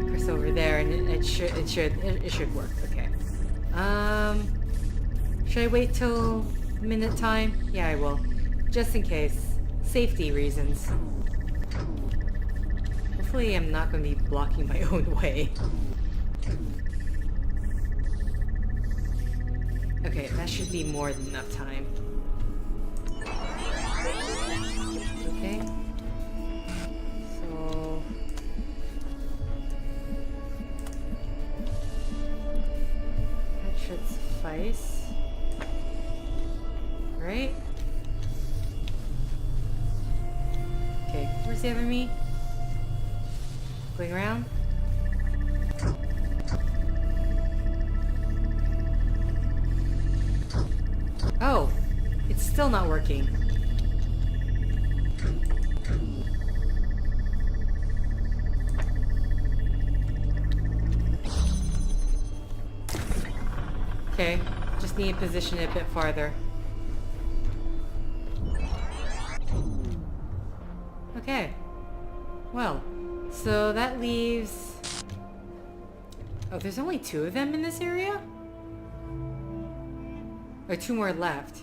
Chris over there and it should work, okay. Should I wait till minute time? Yeah, I will. Just in case. Safety reasons. Hopefully I'm not going to be blocking my own way. Okay, that should be more than enough time. Okay. So... that should suffice. Right? Okay, where's the other me? Going around? Oh, it's still not working. Okay, just need to position it a bit farther. Okay. Well, so that leaves... oh, there's only 2 of them in this area? Or 2 more left.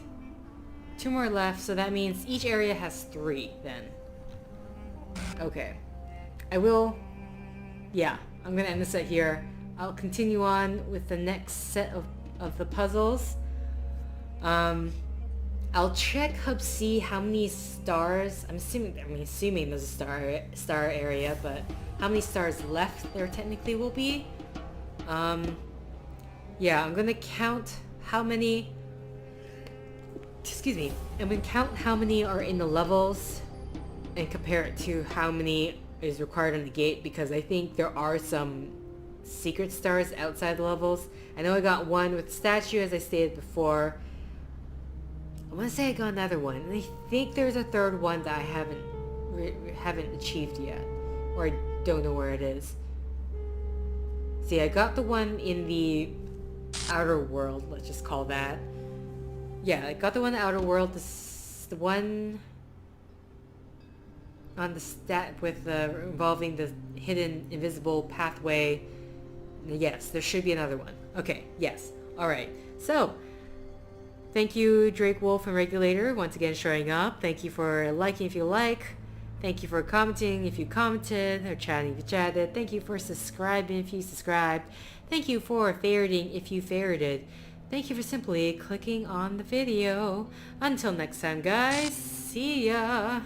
2 more left, so that means each area has 3 then. Okay. I will... yeah, I'm gonna end this set here. I'll continue on with the next set of the puzzles. I'll check Hub C how many stars, I'm assuming there's a star area, but how many stars left there technically will be. Yeah, I'm gonna count how many, excuse me, I'm gonna count how many are in the levels and compare it to how many is required on the gate, because I think there are some secret stars outside the levels. I know I got one with the statue, as I stated before. I want to say I got another one, and I think there's a 3rd one that I haven't achieved yet, or I don't know where it is. See, I got the one in the outer world, let's just call that. Yeah, I got the one in the outer world. The one on the stat with involving the hidden invisible pathway. Yes, there should be another one. Okay, yes. Alright, so thank you, Drake Wolf and Regulator, once again showing up. Thank you for liking if you like. Thank you for commenting if you commented, or chatting if you chatted. Thank you for subscribing if you subscribed. Thank you for favoriting if you favorited. Thank you for simply clicking on the video. Until next time, guys. See ya.